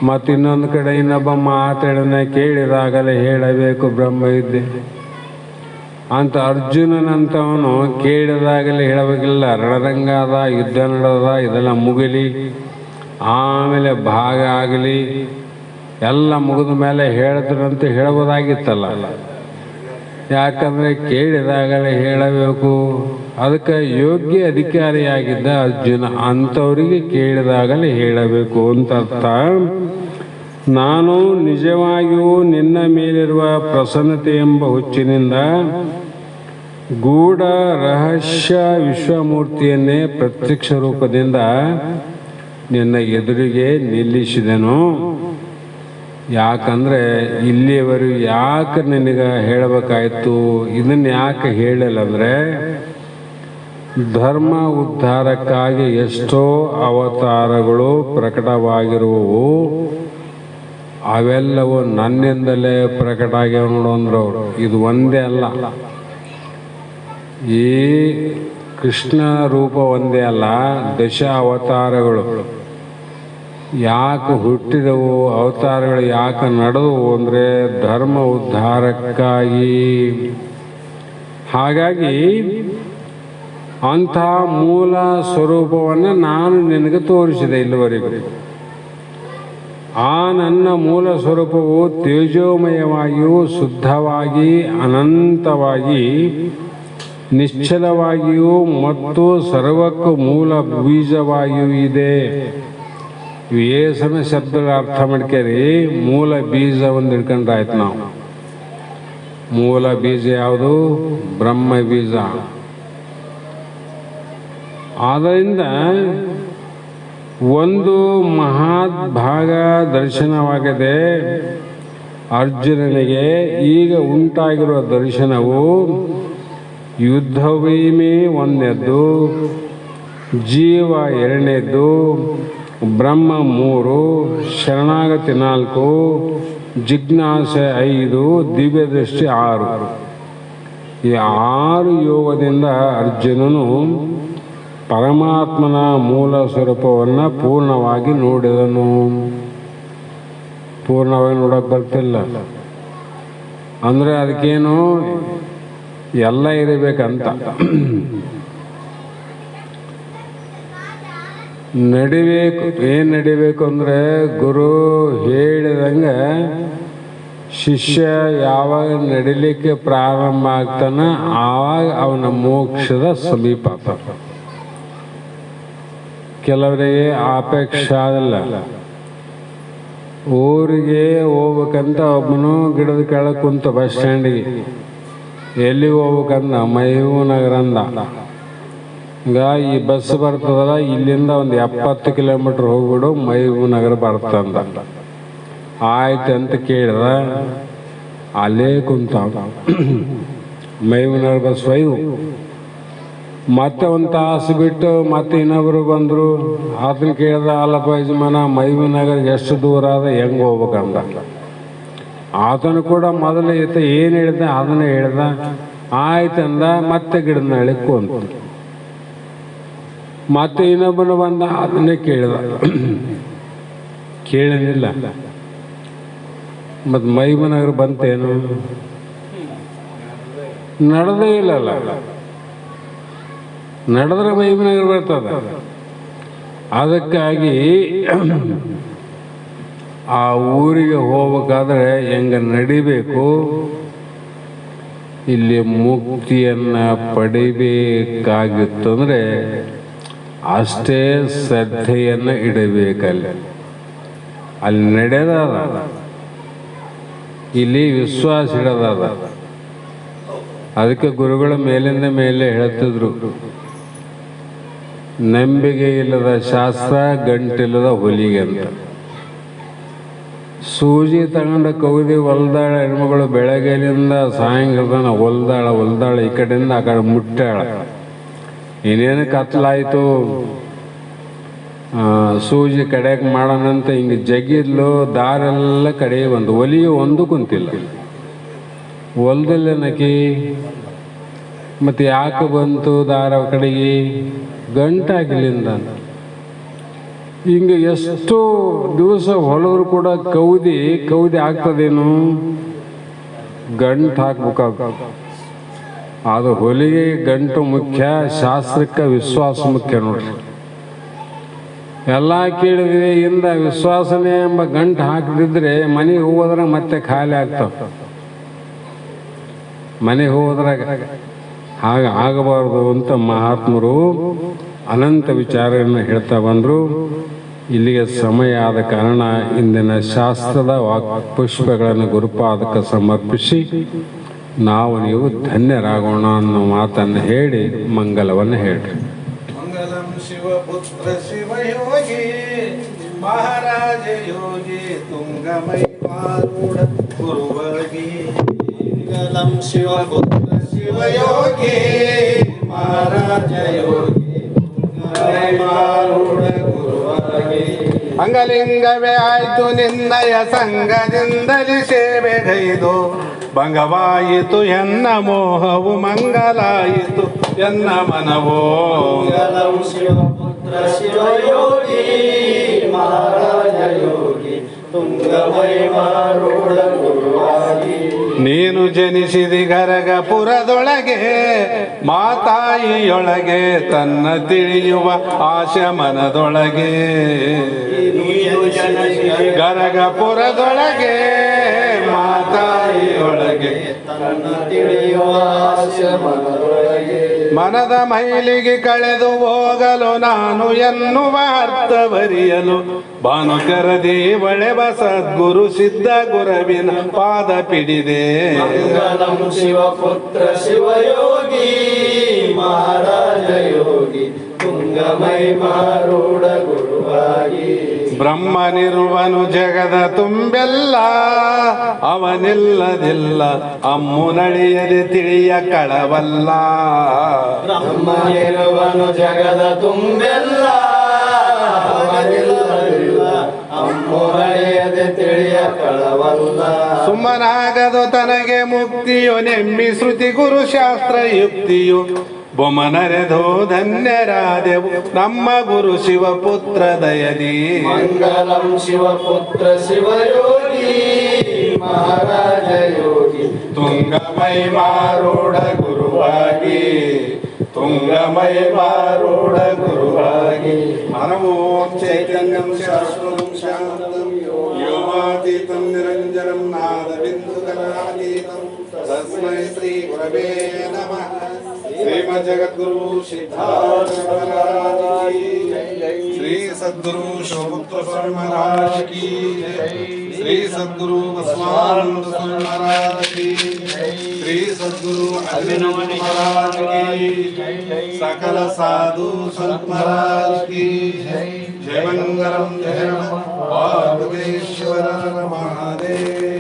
ಮತ್ತು ಇನ್ನೊಂದು ಕಡೆ ಇನ್ನೊಬ್ಬ ಮಾತಾಡನೆ ಕೇಳಿದಾಗಲೇ ಹೇಳಬೇಕು ಬ್ರಹ್ಮವಿದ್ಯೆ ಅಂತ. ಅರ್ಜುನನಂತವನು ಕೇಳಿದಾಗಲೇ ಹೇಳಬೇಕಿಲ್ಲ. ರಣರಂಗ ಅದ, ಯುದ್ಧ ನಡೆದ, ಇದೆಲ್ಲ ಮುಗಿಲಿ, ಆಮೇಲೆ ಭಾಗ ಆಗಲಿ, ಎಲ್ಲ ಮುಗಿದ ಮೇಲೆ ಹೇಳಿದ್ರಂತ ಹೇಳಬಹುದಾಗಿತ್ತಲ್ಲ. ಯಾಕಂದರೆ ಕೇಳಿದಾಗಲೇ ಹೇಳಬೇಕು. ಅದಕ್ಕೆ ಯೋಗ್ಯ ಅಧಿಕಾರಿಯಾಗಿದ್ದ ಅರ್ಜುನ ಅಂಥವರಿಗೆ ಕೇಳಿದಾಗಲೇ ಹೇಳಬೇಕು ಅಂತ ಅರ್ಥ. ನಾನು ನಿಜವಾಗಿಯೂ ನಿನ್ನ ಮೇಲಿರುವ ಪ್ರಸನ್ನತೆ ಎಂಬ ಹುಚ್ಚಿನಿಂದ ಗೂಢ ರಹಸ್ಯ ವಿಶ್ವಮೂರ್ತಿಯನ್ನೇ ಪ್ರತ್ಯಕ್ಷ ರೂಪದಿಂದ ನಿನ್ನ ಎದುರಿಗೆ ನಿಲ್ಲಿಸಿದೆನು. ಯಾಕಂದರೆ ಇಲ್ಲಿಯವರೆಗೂ ಯಾಕೆ ನಿನಗೆ ಹೇಳಬೇಕಾಯ್ತು, ಇದನ್ನು ಯಾಕೆ ಹೇಳಿಲ್ಲ ಅಂದರೆ, ಧರ್ಮ ಉದ್ಧಾರಕ್ಕಾಗಿ ಎಷ್ಟೋ ಅವತಾರಗಳು ಪ್ರಕಟವಾಗಿರುವವು. ಅವೆಲ್ಲವೂ ನನ್ನಿಂದಲೇ ಪ್ರಕಟ ಆಗ್ಯಾವ ನೋಡು ಅಂದ್ರು ಅವರು. ಇದು ಒಂದೇ ಅಲ್ಲ, ಈ ಕೃಷ್ಣ ರೂಪ ಒಂದೇ ಅಲ್ಲ, ದಶ ಅವತಾರಗಳು ಯಾಕೆ ಹುಟ್ಟಿದವು, ಅವತಾರಗಳು ಯಾಕೆ ನಡೆದವು ಅಂದರೆ ಧರ್ಮ ಉದ್ಧಾರಕ್ಕಾಗಿ. ಹಾಗಾಗಿ ಅಂಥ ಮೂಲ ಸ್ವರೂಪವನ್ನು ನಾನು ನಿನಗೆ ತೋರಿಸಿದೆ ಇಲ್ಲಿವರೆಗೂ. ಆ ನನ್ನ ಮೂಲ ಸ್ವರೂಪವು ತೇಜೋಮಯವಾಗಿಯೂ ಶುದ್ಧವಾಗಿ ಅನಂತವಾಗಿ ನಿಶ್ಚಲವಾಗಿಯೂ ಮತ್ತು ಸರ್ವಕ್ಕೂ ಮೂಲ ಬೀಜವಾಗಿಯೂ ಇದೆ. ಏಸನ ಶಬ್ದಗಳ ಅರ್ಥ ಮಾಡ್ಕೇರಿ. ಮೂಲ ಬೀಜ ಒಂದು ಹಿಡ್ಕೊಂಡ್ರೆ ಆಯ್ತು ನಾವು. ಮೂಲ ಬೀಜ ಯಾವುದು? ಬ್ರಹ್ಮ ಬೀಜ. ಆದ್ದರಿಂದ ಒಂದು ಮಹತ್ ಭಾಗ ದರ್ಶನವಾಗಿದೆ ಅರ್ಜುನನಿಗೆ. ಈಗ ಉಂಟಾಗಿರುವ ದರ್ಶನವು ಯುದ್ಧವೀಮೆ ಒಂದನೇದ್ದು, ಜೀವ ಎರಡನೇದ್ದು, ಬ್ರಹ್ಮ 3, ಶರಣಾಗತಿ 4, ಜಿಜ್ಞಾಸೆ 5, ದಿವ್ಯ ದೃಷ್ಟಿ 6. ಈ 6 ಯೋಗದಿಂದ ಅರ್ಜುನನು ಪರಮಾತ್ಮನ ಮೂಲ ಸ್ವರೂಪವನ್ನು ಪೂರ್ಣವಾಗಿ ನೋಡಿದನು. ಪೂರ್ಣವಾಗಿ ನೋಡೋಕೆ ಬರ್ತಿಲ್ಲ ಅಂದರೆ ಅದಕ್ಕೇನು ಎಲ್ಲ ಇರಬೇಕಂತ. ನಡಿಬೇಕು. ಏನು ನಡಿಬೇಕು ಅಂದರೆ ಗುರು ಹೇಳಿದಂಗೆ ಶಿಷ್ಯ ಯಾವಾಗ ನಡಿಲಿಕ್ಕೆ ಪ್ರಾರಂಭ ಆಗ್ತಾನ ಆವಾಗ ಅವನ ಮೋಕ್ಷದ ಸಮೀಪ. ಕೆಲವರಿಗೆ ಅಪೇಕ್ಷೆ ಆಗಲ್ಲ. ಊರಿಗೆ ಹೋಗ್ಬೇಕಂತ ಒಬ್ಬನು ಗಿಡದ ಕೆಳಗೆ ಕುಂತ ಬಸ್ ಸ್ಟ್ಯಾಂಡಿಗೆ. ಎಲ್ಲಿಗೆ ಹೋಗ್ಬೇಕಂದ? ಮೈಹೂರು ನಗರ ಅಂದ. ಈಗ ಈ ಬಸ್ ಬರ್ತದಲ್ಲ, ಇಲ್ಲಿಂದ ಒಂದು 70 ಕಿಲೋಮೀಟ್ರ್ ಹೋಗ್ಬಿಡು, ಮೈಹೂರು ನಗರ ಬರ್ತಂದ. ಆಯ್ತು ಅಂತ ಕೇಳಿದ. ಅಲ್ಲೇ ಕುಂತ ಮೈಹೂರು ನಗರ ಬಸ್ ಒಯ್ದು ಮತ್ತೆ ಒಂದು ತಾಸು ಬಿಟ್ಟು ಮತ್ತೆ ಇನ್ನೊಬ್ರು ಬಂದರು. ಅದನ್ನ ಕೇಳಿದ, ಅಲ್ಲಪ್ಪ ಯಜಮಾನ ಮೈಹೂರು ನಗರ ಎಷ್ಟು ದೂರ ಅದ, ಹೆಂಗೆ ಹೋಗ್ಬೇಕಂದ. ಆತನು ಕೂಡ ಮೊದಲು ಈತ ಏನು ಹೇಳ್ದ ಅದನ್ನೇ ಹೇಳ್ದ. ಆಯ್ತಂದ, ಮತ್ತೆ ಗಿಡದ ನಳಿಗೆ ಕುಂತ. ಮತ್ತೆ ಇನ್ನೊಬ್ಬನು ಬಂದ, ಅದನ್ನೇ ಕೇಳಿದ. ಕೇಳಲಿಲ್ಲ. ಮತ್ತು ಮೈಮನಗರ ಬಂತೇನು? ನಡೆದೇ ಇಲ್ಲಲ್ಲ. ನಡೆದ್ರೆ ಮೈಮನಗರ ಬರ್ತದ. ಅದಕ್ಕಾಗಿ ಆ ಊರಿಗೆ ಹೋಗ್ಬೇಕಾದ್ರೆ ಹೆಂಗ ನಡಿಬೇಕು, ಇಲ್ಲಿ ಮುಕ್ತಿಯನ್ನು ಪಡಿಬೇಕಾಗಿತ್ತಂದ್ರೆ ಅಷ್ಟೇ ಶ್ರದ್ಧೆಯನ್ನು ಇಡಬೇಕಲ್ಲಿ. ಅಲ್ಲಿ ನಡೆದಾದ, ಇಲ್ಲಿ ವಿಶ್ವಾಸ ಇಡದಾದ. ಅದಕ್ಕೆ ಗುರುಗಳ ಮೇಲಿಂದ ಮೇಲೆ ಹೇಳ್ತಿದ್ರು, ನಂಬಿಕೆ ಇಲ್ಲದ ಶಾಸ್ತ್ರ, ಗಂಟಿಲ್ಲದ ಹೊಲಿಗೆ ಅಂತ. ಸೂಜಿ ತಗೊಂಡ ಕೌದಿ ಹೊಲ್ದಾಳ ಹೆಣ್ಮಗಳು ಬೆಳಗ್ಗೆಲಿಂದ ಸಾಯಂಕಾಲದ ಹೊಲ್ದಾಳ ಈ ಕಡೆಯಿಂದ ಆ ಕಡೆ ಮುಟ್ಟಾಳ. ಇನ್ನೇನು ಕತ್ಲಾಯ್ತು, ಸೂಜಿ ಕಡೆಗೆ ಮಾಡೋಣಂತ ಹಿಂಗೆ ಜಗಿದ್ಲು. ದಾರೆಲ್ಲ ಕಡೆ ಒಂದು ಒಲಿಗೆ ಒಂದು ಕುಂತಿಲ್ಲ. ಹೊಲ್ದಲ್ಲೇ ನಕಿ ಮತ್ತೆ ಯಾಕೆ ಬಂತು ದಾರ ಕಡೆಗೆ? ಗಂಟಾಗಿಲಿಂದ. ಹಿಂಗೆ ಎಷ್ಟು ದಿವಸ ಹೊಲವರು ಕೂಡ ಕೌದಿ ಆಗ್ತದೇನು? ಗಂಟು ಹಾಕ್ಬೇಕಾಗ. ಅದು ಹೊಲಿಗೆ ಗಂಟು ಮುಖ್ಯ, ಶಾಸ್ತ್ರಕ್ಕೆ ವಿಶ್ವಾಸ ಮುಖ್ಯ ನೋಡ್ರಿ. ಎಲ್ಲ ಕೇಳಿದ್ವಿ, ಇಂದ ವಿಶ್ವಾಸನೆ ಎಂಬ ಗಂಟು ಹಾಕದಿದ್ರೆ ಮನೆಗೆ ಹೋದ್ರೆ ಮತ್ತೆ ಖಾಲಿ ಆಗ್ತಾವ. ಮನೆಗೆ ಹೋದ್ರಾಗ ಹಾಗೆ ಆಗಬಾರ್ದು ಅಂತ ಮಹಾತ್ಮರು ಅನಂತ ವಿಚಾರಗಳನ್ನು ಹೇಳ್ತಾ ಬಂದರು. ಇಲ್ಲಿಗೆ ಸಮಯ ಆದ ಕಾರಣ ಇಂದಿನ ಶಾಸ್ತ್ರದ ಪುಷ್ಪಗಳನ್ನು ಗುರುಪಾದಕ್ಕೆ ಸಮರ್ಪಿಸಿ ನಾವು ನೀವು ಧನ್ಯರಾಗೋಣ ಅನ್ನೋ ಮಾತನ್ನು ಹೇಳಿ ಮಂಗಲವನ್ನು ಹೇಳ್ರಿ. ಮಂಗಲಂ ಶಿವಪುತ್ರ ಶಿವಯೋಗಿ ಮಹಾರಾಜ ಯೋಗಿ ತುಂಗಮೈವಾರೂಢ ಗುರುವಾಗಿ. ಮಂಗಲಂ ಶಿವಪುತ್ರ ಶಿವಯೋಗಿ ಮಹಾರಾಜ ಯೋಗಿ ತುಂಗಮೈವಾರೂಢ ಗುರುವಾಗಿ. ಅಂಗಲಿಂಗವೇ ಆಯ್ತು ನಿನ್ನಯ ಸಂಘದಿಂದಲಿ ಸೇವೆಗೈದು, ಭಂಗವಾಯಿತು ಎನ್ನ ಮೋಹವು, ಮಂಗಲಾಯಿತು ಎನ್ನ ಮನವೋ. ಮಂಗಲಂ ಶಿವಪುತ್ರ ಶಿವಯೋಗಿ ಮಹಾರಾಜ ಯೋಗಿ ತುಂಗಮೈವಾರೂಢ ಗುರುವಾಗಿ. ನೀನು ಜನಿಸಿದಿ ಗರಗಪುರದೊಳಗೆ, ಮಾತಾಯಿಯೊಳಗೆ ತನ್ನ ತಿಳಿಯುವ ಆಶೆ ಮನದೊಳಗೆ. ಗರಗಪುರದೊಳಗೆ ಮಾತಾಯಿಯೊಳಗೆ ತನ್ನ ತಿಳಿಯುವ ಆಶೆ ಮನದೊಳಗೆ. ಮನದ ಮೈಲಿಗೆ ಕಳೆದು ಹೋಗಲು ನಾನು ಎನ್ನುವ ಅರ್ಥವರಿಯಲು, ಭಾನುಕರದಿ ಒಳೆವ ಸದ್ಗುರು ಸಿದ್ಧ ಗುರುವಿನ ಪಾದ ಪಿಡಿದೆ. ಮಂಗಲಂ ಶಿವಪುತ್ರ ಶಿವಯೋಗಿ ಮಹಾರಾಜ ಯೋಗಿ ತುಂಗಮೈವಾರೂಢ ಗುರುವಾಗಿ. ಬ್ರಹ್ಮನಿರುವನು ಜಗದ ತುಂಬೆಲ್ಲ, ಅವನಿಲ್ಲದಿಲ್ಲ ಅಮ್ಮುನಳಿಯದೆ ತಿಳಿಯ ಕಳವಲ್ಲ. ಬ್ರಹ್ಮನಿರುವನು ಜಗದ ತುಂಬೆಲ್ಲ, ಅವನಿಲ್ಲದಿಲ್ಲ ಅಮ್ಮುನಳಿಯದೆ ತಿಳಿಯ ಕಳವಲ್ಲ. ಸುಮ್ಮನಾಗದು ತನಗೆ ಮುಕ್ತಿಯು ನೆಮ್ಮಿ ಶ್ರುತಿ ಗುರು ಶಾಸ್ತ್ರ ಯುಕ್ತಿಯು, ಬೊಮ್ಮನರೆದೋ ಧನ್ಯರಾದೆವು ನಮ್ಮ ಗುರು ಶಿವಪುತ್ರ ದಯದಿ. ಮಂಗಲಂ ಶಿವಪುತ್ರ ಶಿವಯೋಗಿ ಮಹಾರಾಜ ಯೋಗಿ ತುಂಗಮೈವಾರೂಢ ಗುರುವಾಗಿ. ತುಂಗಮೈವಾರೂಢ ಗುರುವಾಗಿ. ಮನಮೋಂ ಚೈತನ್ಯಂ ಶಾಶ್ವತಂ ಶಾಂತಂ ವ್ಯೋಮಾತೀತಂ ನಿರಂಜನಂ ನಾದಬಿಂದುಕಲಾತೀತಂ ತಸ್ಮೈ ಶ್ರೀ ಗುರವೇ ನಮಃ. श्रीमज्जगद्गुरु सिद्धार्थ महाराज की जय. श्री सद्गुरु शिवपुत्र स्वामी महाराज की जय. श्री सद्गुरु बसवानंद स्वामी महाराज की जय. श्री सद्गुरु अभिनव महाराज की जय. सकल साधु संत महाराज की जय. जय मंगलम जय नमः पार्वतीश्वर महादेव.